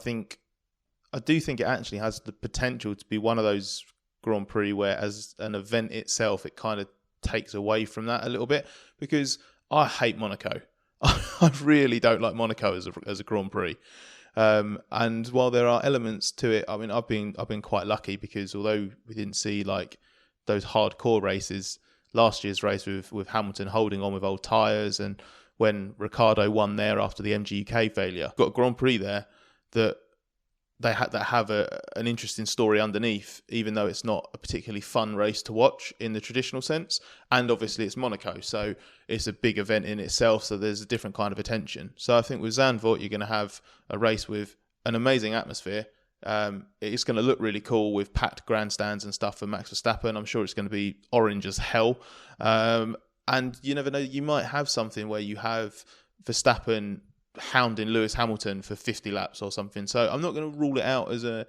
do think it actually has the potential to be one of those Grand Prix where, as an event itself, it kind of takes away from that a little bit, because I hate Monaco. I really don't like Monaco as a Grand Prix. And while there are elements to it, I mean, I've been quite lucky, because although we didn't see like those hardcore races, last year's race with Hamilton holding on with old tyres, and when Ricciardo won there after the MGUK failure, got a Grand Prix there that have an interesting story underneath, even though it's not a particularly fun race to watch in the traditional sense. And obviously it's Monaco, so it's a big event in itself, so there's a different kind of attention. So I think with Zandvoort, you're going to have a race with an amazing atmosphere. It's going to look really cool with packed grandstands and stuff for Max Verstappen. I'm sure it's going to be orange as hell. And you never know, you might have something where you have Verstappen hounding Lewis Hamilton for 50 laps or something. So I'm not going to rule it out as a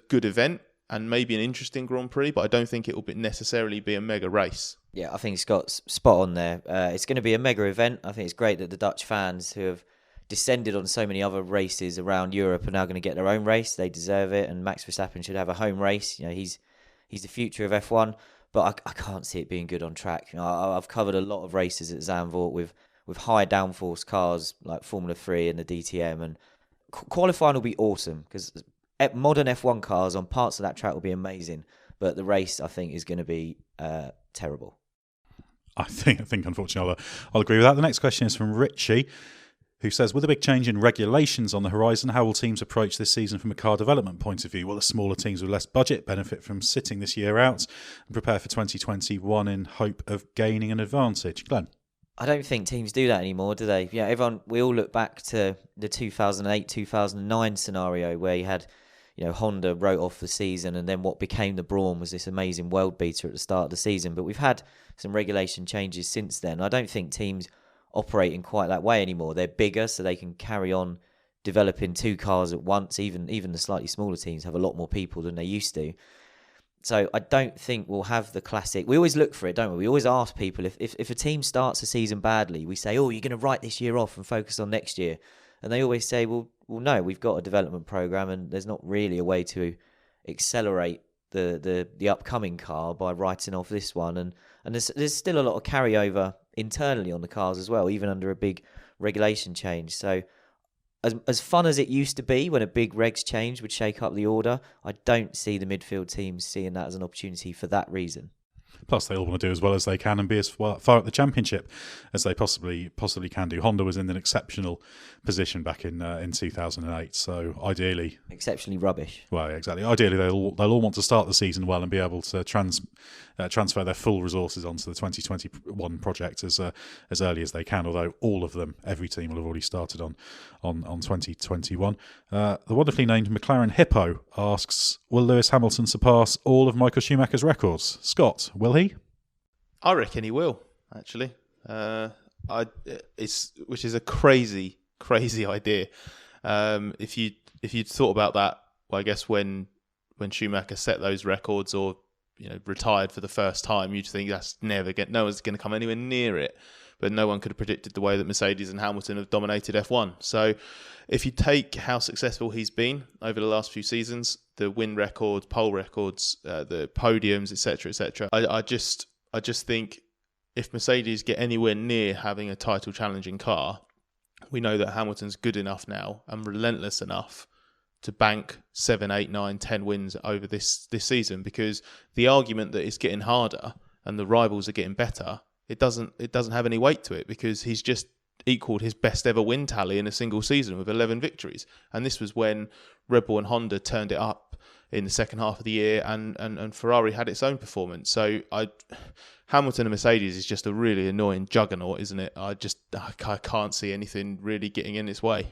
good event and maybe an interesting Grand Prix, but I don't think it will necessarily be a mega race. Yeah, I think Scott's spot on there. It's going to be a mega event. I think it's great that the Dutch fans who have descended on so many other races around Europe are now going to get their own race. They deserve it, and Max Verstappen should have a home race. You know, he's the future of F1. But I can't see it being good on track. You know, I've covered a lot of races at Zandvoort with high downforce cars like Formula 3 and the DTM, and qualifying will be awesome, because modern F1 cars on parts of that track will be amazing. But the race, I think, is going to be terrible. I think unfortunately I'll agree with that. The next question is from Richie, who says, with a big change in regulations on the horizon, how will teams approach this season from a car development point of view? Will the smaller teams with less budget benefit from sitting this year out and prepare for 2021 in hope of gaining an advantage? Glenn? I don't think teams do that anymore, do they? Yeah, we all look back to the 2008-2009 scenario where you had, Honda wrote off the season, and then what became the Brawn was this amazing world beater at the start of the season. But we've had some regulation changes since then. I don't think teams operate in quite that way anymore. They're bigger, so they can carry on developing two cars at once. Even the slightly smaller teams have a lot more people than they used to. So I don't think we'll have the classic. We always look for it, don't we? We always ask people, if a team starts a season badly, we say, oh, you're going to write this year off and focus on next year. And they always say, well, no, we've got a development program, and there's not really a way to accelerate the upcoming car by writing off this one. And there's still a lot of carryover internally on the cars as well, even under a big regulation change. So as fun as it used to be when a big regs change would shake up the order, I don't see the midfield teams seeing that as an opportunity for that reason. Plus, they all want to do as well as they can and be as far up the championship as they possibly can do. Honda was in an exceptional position back in 2008, so ideally, exceptionally rubbish. Well, exactly. Ideally, they'll all want to start the season well and be able to transfer their full resources onto the 2021 project as early as they can. Although all of them, every team will have already started on 2021. The wonderfully named McLaren Hippo asks, will Lewis Hamilton surpass all of Michael Schumacher's records? Scott, will he? I reckon he will, actually. Which is a crazy idea. If you'd thought about that, well, I guess when Schumacher set those records, or retired for the first time, you'd think no one's going to come anywhere near it. But no one could have predicted the way that Mercedes and Hamilton have dominated F1. So if you take how successful he's been over the last few seasons, the win records, pole records, the podiums, etc., I just think if Mercedes get anywhere near having a title challenging car, we know that Hamilton's good enough now and relentless enough to bank 7, 8, 9, 10 wins over this season, because the argument that it's getting harder and the rivals are getting better, it doesn't have any weight to it, because he's just equalled his best ever win tally in a single season with 11 victories. And this was when Red Bull and Honda turned it up in the second half of the year, and Ferrari had its own performance. So Hamilton and Mercedes is just a really annoying juggernaut, isn't it? I can't see anything really getting in its way.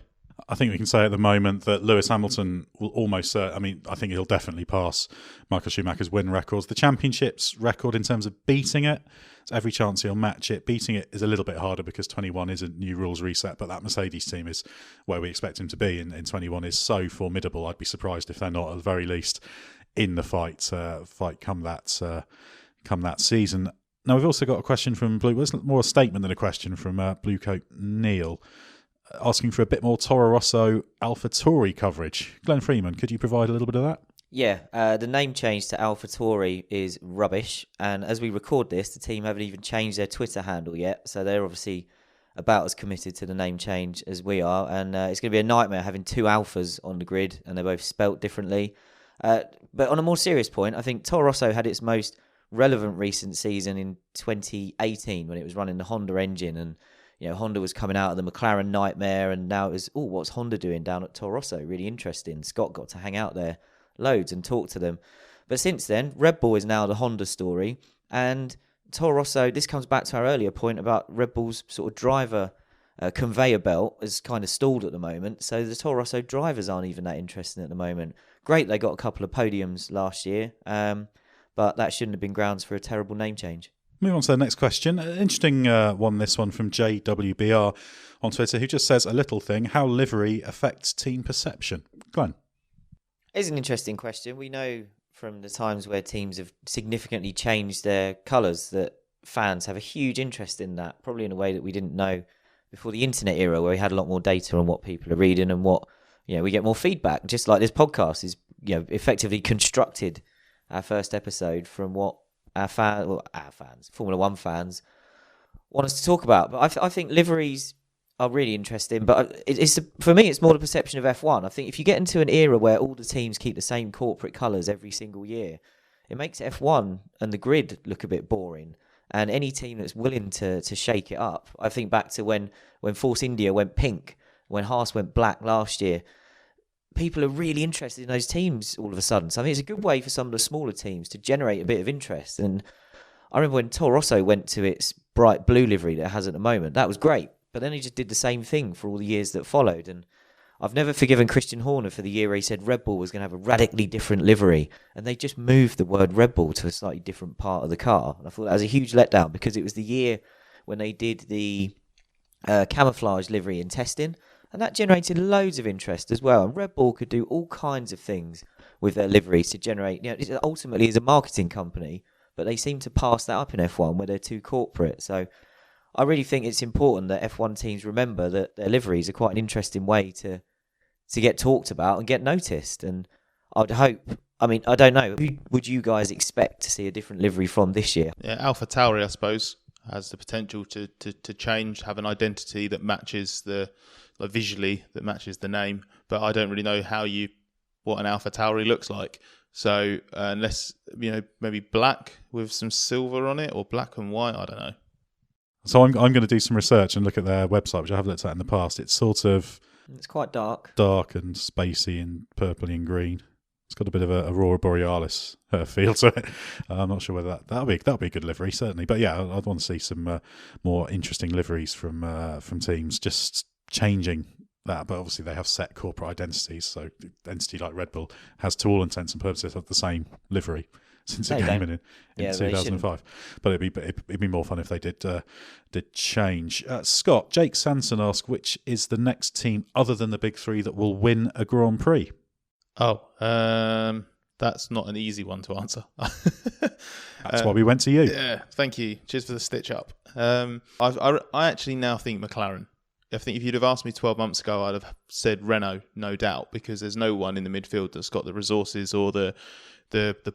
I think we can say at the moment that Lewis Hamilton will almost, I think he'll definitely pass Michael Schumacher's win records. The championship's record in terms of beating it, there's every chance he'll match it. Beating it is a little bit harder because 21 is a new rules reset, but that Mercedes team is where we expect him to be in 21 is so formidable. I'd be surprised if they're not, at the very least, in the fight come that season. Now, we've also got a question from Blue, well, it's more a statement than a question, from Blue Coat Neil, asking for a bit more Toro Rosso AlphaTauri coverage. Glenn Freeman, could you provide a little bit of that? Yeah, the name change to AlphaTauri is rubbish, and as we record this, the team haven't even changed their Twitter handle yet, so they're obviously about as committed to the name change as we are, and it's going to be a nightmare having two Alphas on the grid, and they're both spelt differently. But on a more serious point, I think Toro Rosso had its most relevant recent season in 2018 when it was running the Honda engine, and Honda was coming out of the McLaren nightmare, and now it was, what's Honda doing down at Toro Rosso? Really interesting. Scott got to hang out there loads and talk to them. But since then, Red Bull is now the Honda story, and Toro Rosso, this comes back to our earlier point about Red Bull's sort of driver conveyor belt is kind of stalled at the moment, so the Toro Rosso drivers aren't even that interesting at the moment. Great, they got a couple of podiums last year, but that shouldn't have been grounds for a terrible name change. Move on to the next question. Interesting one, this one from JWBR on Twitter, who just says a little thing: how livery affects team perception. Glenn? It's an interesting question. We know from the times where teams have significantly changed their colours that fans have a huge interest in that, probably in a way that we didn't know before the internet era, where we had a lot more data on what people are reading and what, we get more feedback. Just like this podcast is, effectively constructed our first episode from what our fans, Formula One fans, want us to talk about. But I think liveries are really interesting. But for me, it's more the perception of F1. I think if you get into an era where all the teams keep the same corporate colours every single year, it makes F1 and the grid look a bit boring. And any team that's willing to shake it up, I think back to when Force India went pink, when Haas went black last year, people are really interested in those teams all of a sudden. So I think it's a good way for some of the smaller teams to generate a bit of interest. And I remember when Toro Rosso went to its bright blue livery that it has at the moment, that was great. But then he just did the same thing for all the years that followed. And I've never forgiven Christian Horner for the year where he said Red Bull was going to have a radically different livery. And they just moved the word Red Bull to a slightly different part of the car. And I thought that was a huge letdown, because it was the year when they did the camouflage livery in testing. And that generated loads of interest as well. And Red Bull could do all kinds of things with their liveries to generate, it ultimately is a marketing company, but they seem to pass that up in F1 where they're too corporate. So I really think it's important that F1 teams remember that their liveries are quite an interesting way to get talked about and get noticed. And I'd hope, I don't know, who would you guys expect to see a different livery from this year? Yeah, AlphaTauri, I suppose, has the potential to change, have an identity that matches visually that matches the name, but I don't really know what an AlphaTauri looks like. So unless maybe black with some silver on it, or black and white, I don't know. So I'm going to do some research and look at their website, which I have looked at in the past. It's it's quite dark and spacey and purpley and green. It's got a bit of a Aurora Borealis feel to it. I'm not sure whether that'll be a good livery, certainly. But yeah, I'd want to see some more interesting liveries from teams, just changing that. But obviously they have set corporate identities, so the entity like Red Bull has, to all intents and purposes, of the same livery since it came in 2005. But it'd be more fun if they did change. Scott, Jake Sanson asks, which is the next team other than the big three that will win a Grand Prix? That That's not an easy one to answer. That's why we went to you. Yeah, thank you. Cheers for the stitch up. I actually now think McLaren. I think if you'd have asked me 12 months ago, I'd have said Renault, no doubt, because there's no one in the midfield that's got the resources or the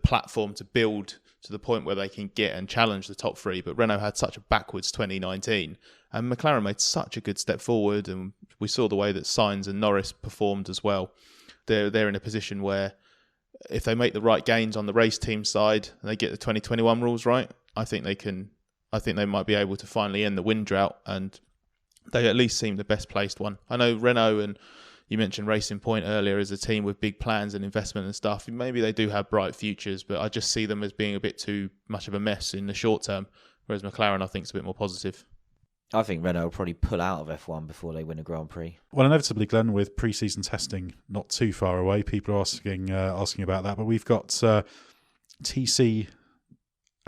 platform to build to the point where they can get and challenge the top three. But Renault had such a backwards 2019, and McLaren made such a good step forward, and we saw the way that Sainz and Norris performed as well. They're in a position where if they make the right gains on the race team side and they get the 2021 rules right, I think they might be able to finally end the win drought, and they at least seem the best placed one. I know Renault, and you mentioned Racing Point earlier, as a team with big plans and investment and stuff. Maybe they do have bright futures, but I just see them as being a bit too much of a mess in the short term, whereas McLaren I think is a bit more positive. I think Renault will probably pull out of F1 before they win a Grand Prix. Well, inevitably, Glenn, with pre-season testing not too far away, people are asking about that. But we've got TC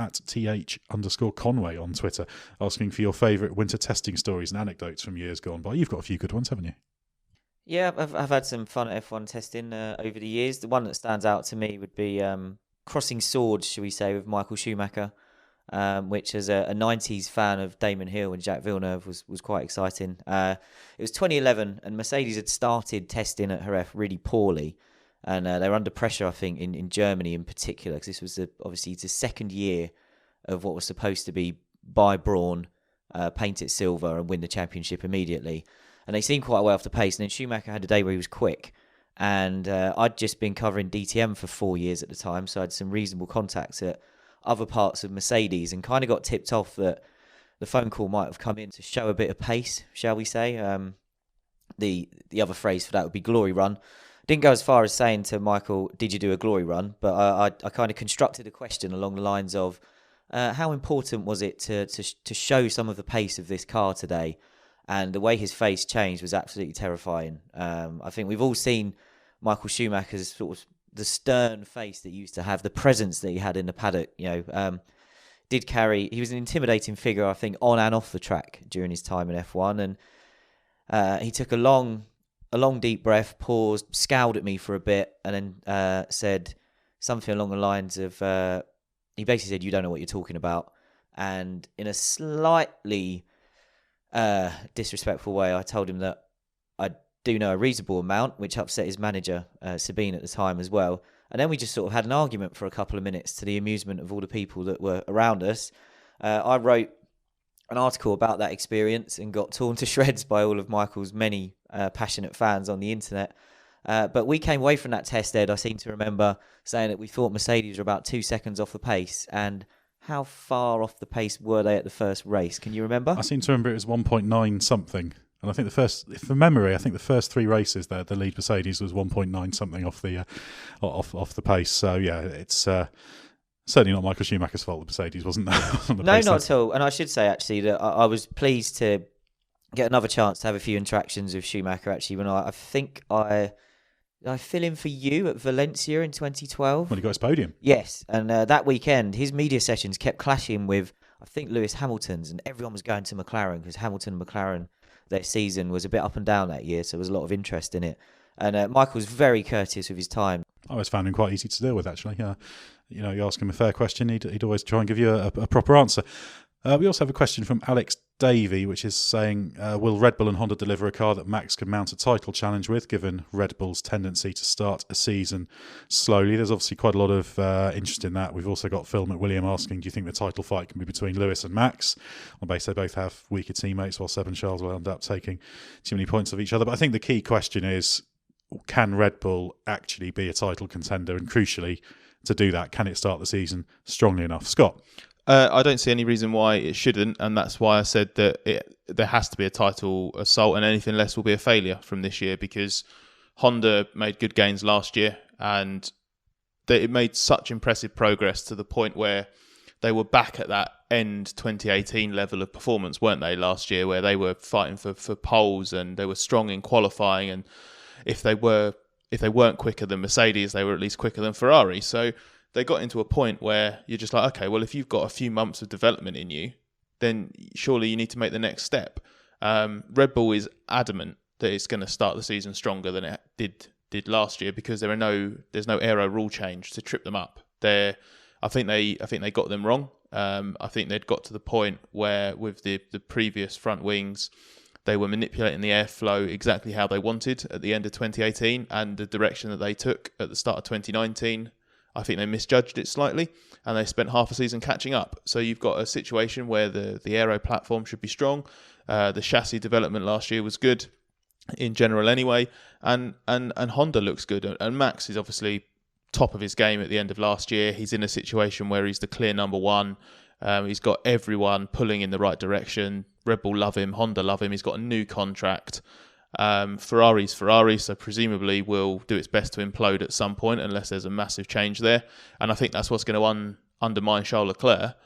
at th_Conway on Twitter asking for your favourite winter testing stories and anecdotes from years gone by. You've got a few good ones, haven't you? Yeah, I've had some fun at F1 testing over the years. The one that stands out to me would be crossing swords, shall we say, with Michael Schumacher, which as a 90s fan of Damon Hill and Jacques Villeneuve was quite exciting. It was 2011 and Mercedes had started testing at Jerez really poorly, and they were under pressure, I think, in Germany in particular, because this was obviously the second year of what was supposed to be buy Brawn, paint it silver and win the championship immediately. And they seemed quite well off the pace. And then Schumacher had a day where he was quick. And I'd just been covering DTM for 4 years at the time, so I had some reasonable contacts at other parts of Mercedes and kind of got tipped off that the phone call might have come in to show a bit of pace, shall we say. The other phrase for that would be glory run. Didn't go as far as saying to Michael, did you do a glory run? But I kind of constructed a question along the lines of, how important was it to show some of the pace of this car today? And the way his face changed was absolutely terrifying. I think we've all seen Michael Schumacher's sort of the stern face that he used to have, the presence that he had in the paddock. He was an intimidating figure, I think, on and off the track during his time in F1. And he took a long deep breath, paused, scowled at me for a bit, and then said something along the lines of, he basically said, "You don't know what you're talking about." And in a slightly disrespectful way, I told him that I do know a reasonable amount, which upset his manager, Sabine, at the time as well. And then we just sort of had an argument for a couple of minutes to the amusement of all the people that were around us. I wrote an article about that experience and got torn to shreds by all of Michael's many passionate fans on the internet. But we came away from that test, Ed, I seem to remember saying that we thought Mercedes were about 2 seconds off the pace. And how far off the pace were they at the first race? Can you remember? I seem to remember it was 1.9 something. And I think from memory, the first 3 races there, the lead Mercedes was 1.9 something off the pace. So yeah, it's certainly not Michael Schumacher's fault that Mercedes wasn't there. No, not at all. And I should say actually that I was pleased to get another chance to have a few interactions with Schumacher. Actually, when I think I fill in for you at Valencia in 2012 when he got his podium. Yes, and that weekend his media sessions kept clashing with I think Lewis Hamilton's, and everyone was going to McLaren because Hamilton and McLaren, their season was a bit up and down that year, so there was a lot of interest in it. And Michael was very courteous with his time. I always found him quite easy to deal with, actually. You ask him a fair question, he'd always try and give you a proper answer. We also have a question from Alex Davey, which is saying, will Red Bull and Honda deliver a car that Max can mount a title challenge with, given Red Bull's tendency to start a season slowly? There's obviously quite a lot of interest in that. We've also got Phil McWilliam asking, do you think the title fight can be between Lewis and Max? On base, they both have weaker teammates, while Seb and Charles will end up taking too many points of each other. But I think the key question is, can Red Bull actually be a title contender? And crucially, to do that, can it start the season strongly enough? Scott? I don't see any reason why it shouldn't, and that's why I said that there has to be a title assault, and anything less will be a failure from this year, because Honda made good gains last year, and it made such impressive progress to the point where they were back at that end 2018 level of performance, weren't they, last year, where they were fighting for poles and they were strong in qualifying, and if they weren't quicker than Mercedes, they were at least quicker than Ferrari. So they got into a point where you're just like, okay, well, if you've got a few months of development in you, then surely you need to make the next step. Red Bull is adamant that it's going to start the season stronger than it did did last year, because there's no aero rule change to trip them up. I think they got them wrong. I think they'd got to the point where with the previous front wings, they were manipulating the airflow exactly how they wanted at the end of 2018, and the direction that they took at the start of 2019, I think they misjudged it slightly, and they spent half a season catching up. So you've got a situation where the aero platform should be strong. The chassis development last year was good in general anyway, and Honda looks good, and Max is obviously top of his game at the end of last year. He's in a situation where he's the clear number one. He's got everyone pulling in the right direction. Red Bull love him, Honda love him. He's got a new contract. Ferrari's Ferrari, so presumably will do its best to implode at some point unless there's a massive change there. And I think that's what's going to undermine Charles Leclerc,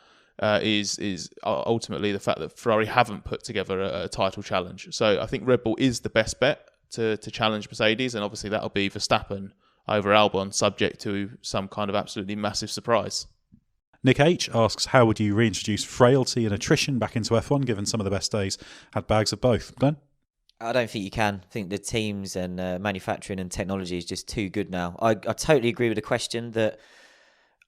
is ultimately the fact that Ferrari haven't put together a title challenge. So I think Red Bull is the best bet to challenge Mercedes, and obviously that'll be Verstappen over Albon, subject to some kind of absolutely massive surprise. Nick H asks, how would you reintroduce frailty and attrition back into F1, given some of the best days had bags of both? Glenn? I don't think you can. I think the teams and manufacturing and technology is just too good now. I totally agree with the question that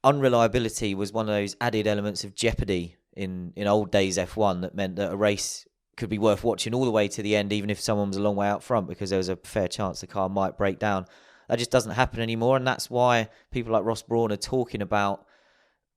unreliability was one of those added elements of jeopardy in old days F1 that meant that a race could be worth watching all the way to the end, even if someone was a long way out front, because there was a fair chance the car might break down. That just doesn't happen anymore, and that's why people like Ross Brawn are talking about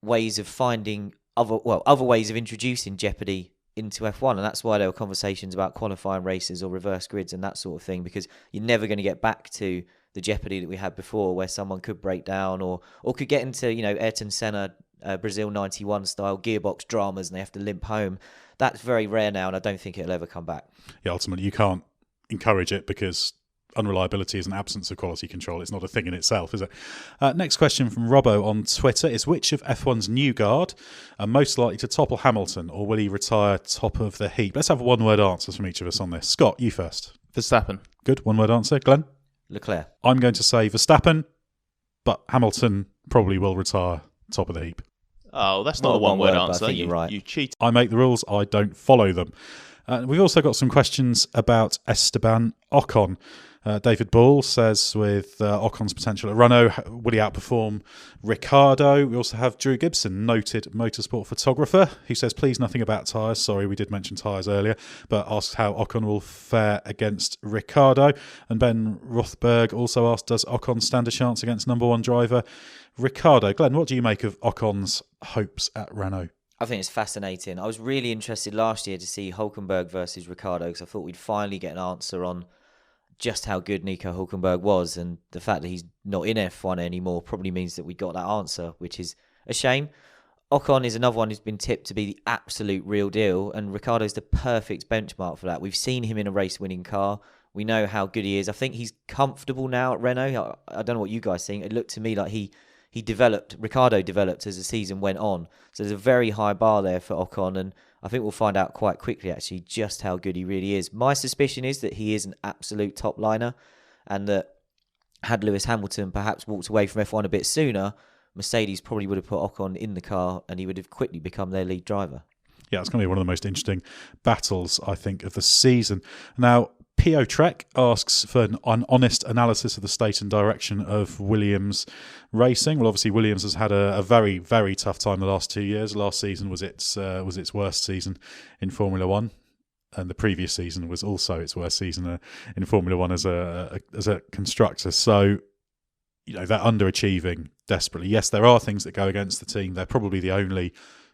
ways of finding other ways of introducing jeopardy into F1, and that's why there were conversations about qualifying races or reverse grids and that sort of thing, because you're never going to get back to the jeopardy that we had before, where someone could break down or could get into Ayrton Senna Brazil 91 style gearbox dramas and they have to limp home. That's very rare now, and I don't think it'll ever come back. Yeah, ultimately you can't encourage it because unreliability is an absence of quality control. It's not a thing in itself, is it? Next question from Robbo on Twitter is, which of F1's new guard are most likely to topple Hamilton, or will he retire top of the heap? Let's have one-word answers from each of us on this. Scott, you first. Verstappen. Good, one-word answer. Glenn? Leclerc. I'm going to say Verstappen, but Hamilton probably will retire top of the heap. Oh, that's not a one-word answer. I think you're right. You cheat. I make the rules, I don't follow them. We've also got some questions about Esteban Ocon. David Ball says, with Ocon's potential at Renault, will he outperform Ricciardo? We also have Drew Gibson, noted motorsport photographer, who says, please nothing about tyres. Sorry, we did mention tyres earlier, but asks how Ocon will fare against Ricciardo. And Ben Rothberg also asked, does Ocon stand a chance against number one driver Ricciardo? Glenn, what do you make of Ocon's hopes at Renault? I think it's fascinating. I was really interested last year to see Hülkenberg versus Ricciardo, because I thought we'd finally get an answer on just how good Nico Hülkenberg was, and the fact that he's not in F1 anymore probably means that we got that answer, which is a shame. Ocon is another one who's been tipped to be the absolute real deal, and Ricciardo's the perfect benchmark for that. We've seen him in a race-winning car. We know how good he is. I think he's comfortable now at Renault. I don't know what you guys think. It looked to me like Ricciardo developed as the season went on. So there's a very high bar there for Ocon, and I think we'll find out quite quickly, actually, just how good he really is. My suspicion is that he is an absolute top liner, and that had Lewis Hamilton perhaps walked away from F1 a bit sooner, Mercedes probably would have put Ocon in the car and he would have quickly become their lead driver. Yeah, it's going to be one of the most interesting battles, I think, of the season. Now, P.O. Trek asks for an honest analysis of the state and direction of Williams racing. Well, obviously, Williams has had a very, very tough time the last 2 years. Last season was its worst season in Formula One, and the previous season was also its worst season in Formula One as a constructor. So, they're underachieving desperately. Yes, there are things that go against the team. They're probably the only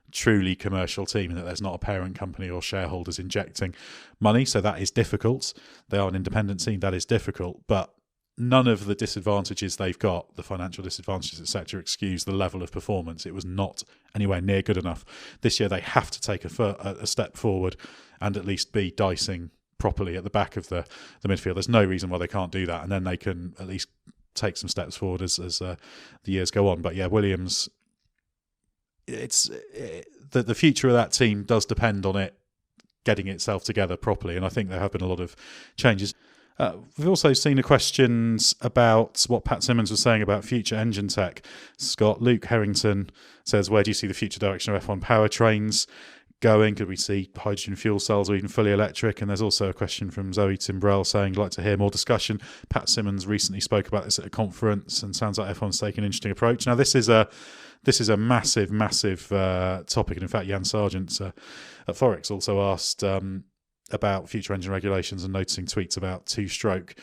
truly commercial team, and that there's not a parent company or shareholders injecting money, so that is difficult. They are an independent team, that is difficult, but none of the disadvantages they've got, the financial disadvantages, etc., excuse the level of performance. It was not anywhere near good enough. This year they have to take a step forward and at least be dicing properly at the back of the midfield. There's no reason why they can't do that, and then they can at least take some steps forward as the years go on. But yeah, Williams, the future of that team does depend on it getting itself together properly, and I think there have been a lot of changes. We've also seen the questions about what Pat Simmons was saying about future engine tech. Scott, Luke Harrington says, where do you see the future direction of F1 powertrains going? Could we see hydrogen fuel cells or even fully electric? And there's also a question from Zoe Timbrell saying, like to hear more discussion. Pat Simmons recently spoke about this at a conference and sounds like F1's taking an interesting approach. Now, this is a massive topic. And in fact, Jan Sargent at Forex also asked about future engine regulations and noticing tweets about two-stroke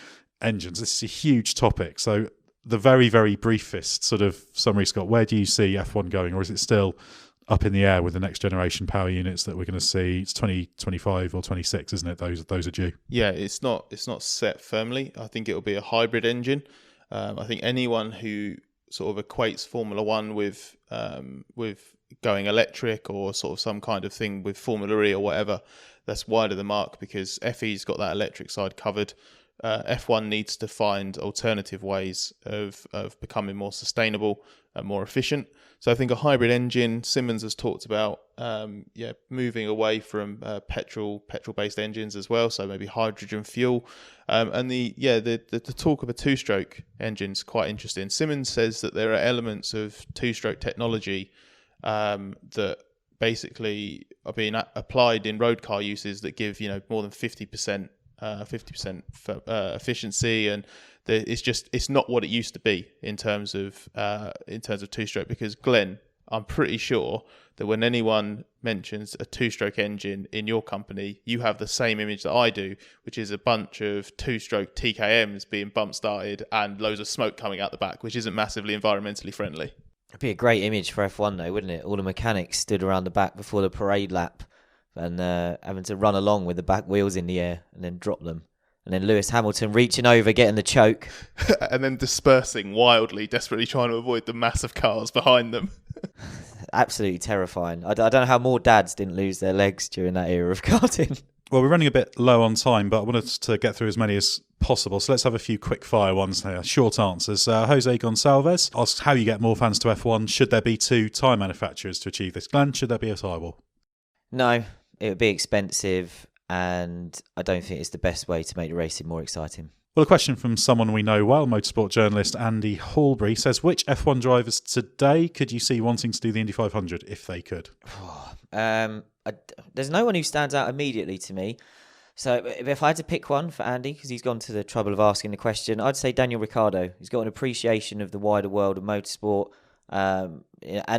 engines. This is a huge topic. So the very, very briefest sort of summary, Scott, where do you see F1 going? Or is it still up in the air with the next generation power units that we're going to see? It's 2025 or 26, isn't it? Those are due. Yeah, it's not set firmly. I think it'll be a hybrid engine. I think anyone who sort of equates Formula One with going electric or sort of some kind of thing with Formula E or whatever, that's wide of the mark, because FE's got that electric side covered. F1 needs to find alternative ways of becoming more sustainable and more efficient. So I think a hybrid engine, Simmons has talked about moving away from petrol-based engines as well, so maybe hydrogen fuel. And the talk of a two-stroke engine is quite interesting. Simmons says that there are elements of two-stroke technology that basically are being applied in road car uses that give more than 50% efficiency, and it's not what it used to be in terms of two-stroke. Because Glenn, I'm pretty sure that when anyone mentions a two-stroke engine in your company, you have the same image that I do, which is a bunch of two-stroke TKMs being bump started and loads of smoke coming out the back, which isn't massively environmentally friendly. It'd be a great image for F1 though, wouldn't it? All the mechanics stood around the back before the parade lap and having to run along with the back wheels in the air and then drop them. And then Lewis Hamilton reaching over, getting the choke. And then dispersing wildly, desperately trying to avoid the mass of cars behind them. Absolutely terrifying. I don't know how more dads didn't lose their legs during that era of karting. Well, we're running a bit low on time, but I wanted to get through as many as possible. So let's have a few quick fire ones here. Short answers. Jose Gonçalves asks how you get more fans to F1. Should there be 2 tyre manufacturers to achieve this? Glenn, should there be a tyre wall? No, it would be expensive, and I don't think it's the best way to make the racing more exciting. Well, a question from someone we know well, motorsport journalist Andy Hallbury, says, which F1 drivers today could you see wanting to do the Indy 500 if they could? There's no one who stands out immediately to me. So if I had to pick one for Andy, because he's gone to the trouble of asking the question, I'd say Daniel Ricciardo. He's got an appreciation of the wider world of motorsport and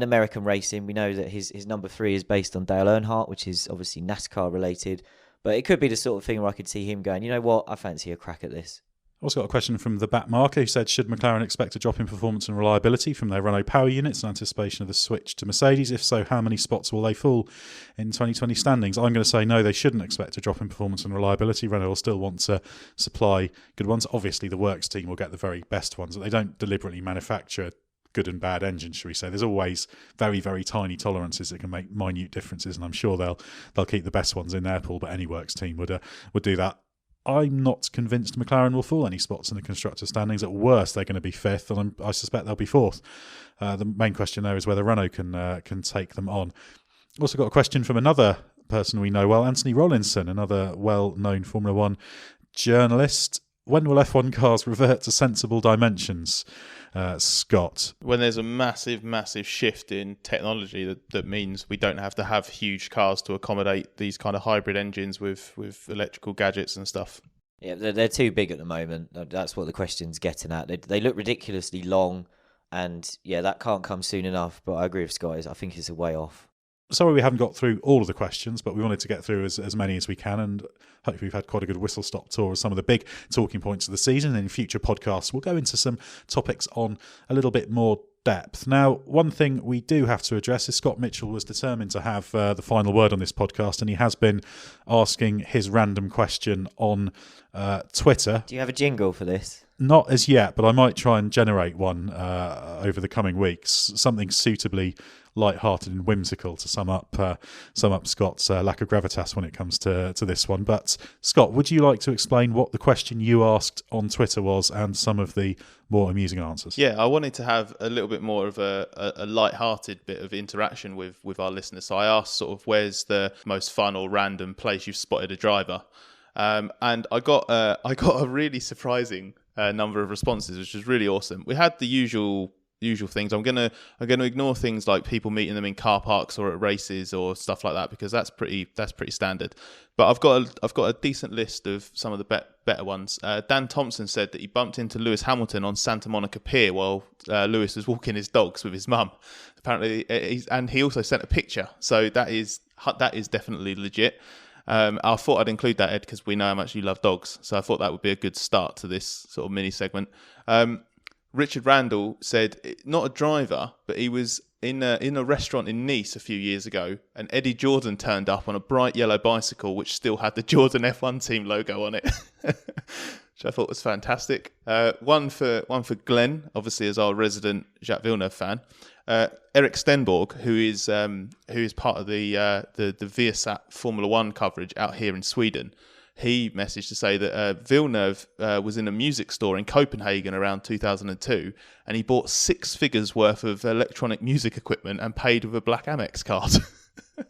American racing. We know that his number 3 is based on Dale Earnhardt, which is obviously NASCAR related. But it could be the sort of thing where I could see him going, you know what, I fancy a crack at this. Also got a question from the Bat Marker, who said, should McLaren expect a drop in performance and reliability from their Renault power units in anticipation of the switch to Mercedes? If so, how many spots will they fall in 2020 standings? I'm going to say no, they shouldn't expect a drop in performance and reliability. Renault will still want to supply good ones. Obviously, the works team will get the very best ones, but they don't deliberately manufacture good and bad engines, shall we say. There's always very, very tiny tolerances that can make minute differences, and I'm sure they'll keep the best ones in their pool, but any works team would do that. I'm not convinced McLaren will fall any spots in the constructor standings. At worst, they're going to be 5th, and I suspect they'll be 4th. The main question there is whether Renault can take them on. Also got a question from another person we know well, Anthony Rollinson, another well-known Formula One journalist. When will F1 cars revert to sensible dimensions, Scott? When there's a massive, massive shift in technology that means we don't have to have huge cars to accommodate these kind of hybrid engines with electrical gadgets and stuff. Yeah, they're too big at the moment. That's what the question's getting at. They look ridiculously long, and yeah, that can't come soon enough. But I agree with Scott. I think it's a way off. Sorry we haven't got through all of the questions, but we wanted to get through as many as we can, and hopefully we've had quite a good whistle-stop tour of some of the big talking points of the season. And in future podcasts, we'll go into some topics on a little bit more depth. Now, one thing we do have to address is Scott Mitchell was determined to have the final word on this podcast, and he has been asking his random question on Twitter. Do you have a jingle for this? Not as yet, but I might try and generate one over the coming weeks, something suitably light-hearted and whimsical to sum up Scott's lack of gravitas when it comes to this one. But Scott, would you like to explain what the question you asked on Twitter was and some of the more amusing answers? Yeah, I wanted to have a little bit more of a light-hearted bit of interaction with our listeners. So I asked sort of where's the most fun or random place you've spotted a driver, and I got a really surprising number of responses, which was really awesome. We had the usual usual things. I'm gonna ignore things like people meeting them in car parks or at races or stuff like that, because that's pretty standard. But I've got a decent list of some of the better ones. Dan Thompson said that he bumped into Lewis Hamilton on Santa Monica Pier while Lewis was walking his dogs with his mum. Apparently, and he also sent a picture. So that is definitely legit. I thought I'd include that, Ed, because we know how much you love dogs. So I thought that would be a good start to this sort of mini segment. Richard Randall said, not a driver, but he was in a restaurant in Nice a few years ago, and Eddie Jordan turned up on a bright yellow bicycle which still had the Jordan F1 team logo on it, which I thought was fantastic. One for Glenn, obviously as our resident Jacques Villeneuve fan. Eric Stenborg, who is part of the Viasat Formula One coverage out here in Sweden. He messaged to say that Villeneuve was in a music store in Copenhagen around 2002, and he bought 6 figures worth of electronic music equipment and paid with a black Amex card. I thought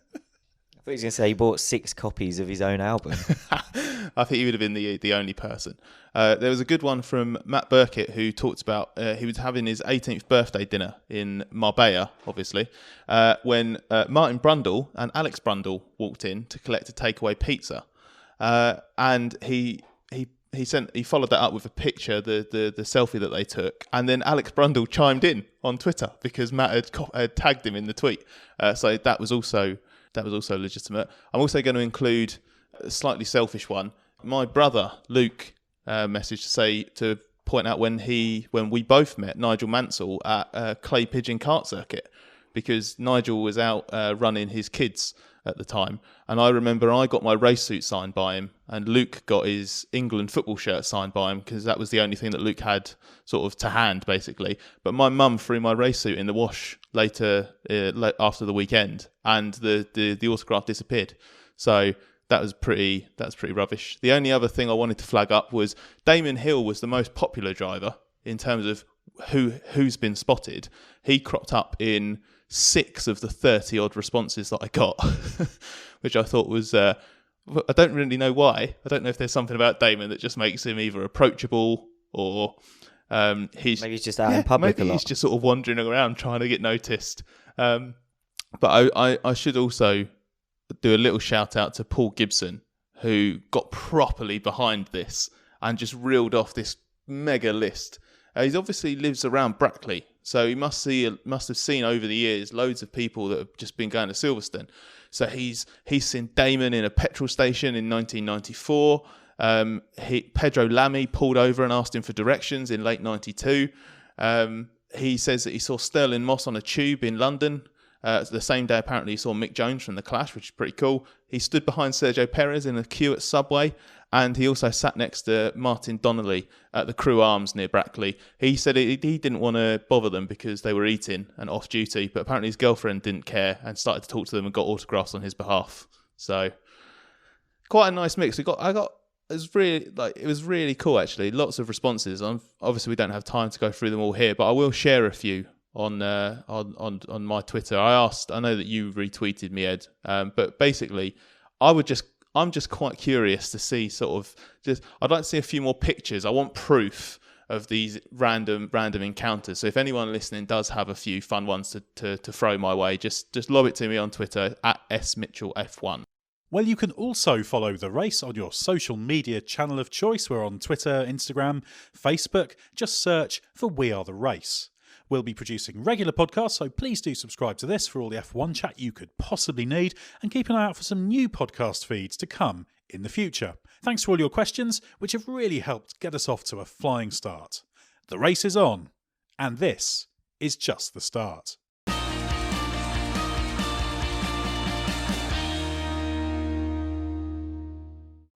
he was going to say he bought 6 copies of his own album. I think he would have been the only person. There was a good one from Matt Burkett, who talked about he was having his 18th birthday dinner in Marbella, obviously, when Martin Brundle and Alex Brundle walked in to collect a takeaway pizza. And he followed that up with a picture, the selfie that they took, and then Alex Brundle chimed in on Twitter because Matt had tagged him in the tweet. So that was also legitimate. I'm also going to include a slightly selfish one. My brother Luke messaged to point out when we both met Nigel Mansell at a clay pigeon kart circuit, because Nigel was out running his kids at the time, and I remember I got my race suit signed by him, and Luke got his England football shirt signed by him, because that was the only thing that Luke had sort of to hand, basically. But my mum threw my race suit in the wash later after the weekend, and the autograph disappeared. So that's pretty rubbish. The only other thing I wanted to flag up was Damon Hill was the most popular driver in terms of who's been spotted. He cropped up in 6 of the 30 odd responses that I got, which I thought was I don't really know why. I don't know if there's something about Damon that just makes him either approachable or he's just out in public a lot. He's just sort of wandering around trying to get noticed. But I should also do a little shout out to Paul Gibson, who got properly behind this and just reeled off this mega list. He obviously lives around Brackley, so he must have seen over the years loads of people that have just been going to Silverstone. So he's seen Damon in a petrol station in 1994. Pedro Lamy pulled over and asked him for directions in late 92. He says that he saw Sterling Moss on a tube in London. The same day, apparently, he saw Mick Jones from The Clash, which is pretty cool. He stood behind Sergio Perez in a queue at Subway, and he also sat next to Martin Donnelly at the Crew Arms near Brackley. He said he didn't want to bother them because they were eating and off duty, but apparently his girlfriend didn't care and started to talk to them and got autographs on his behalf. So quite a nice mix. It was really cool, actually. Lots of responses. Obviously, we don't have time to go through them all here, but I will share a few on my Twitter. I know that you retweeted me, Ed, but basically I'm just quite curious to see I'd like to see a few more pictures. I want proof of these random encounters. So if anyone listening does have a few fun ones to throw my way, just lob it to me on Twitter at @SMitchellF1. Well, you can also follow The Race on your social media channel of choice. We're on Twitter, Instagram, Facebook. Just search for We Are The Race. We'll be producing regular podcasts, so please do subscribe to this for all the F1 chat you could possibly need, and keep an eye out for some new podcast feeds to come in the future. Thanks for all your questions, which have really helped get us off to a flying start. The race is on, and this is just the start.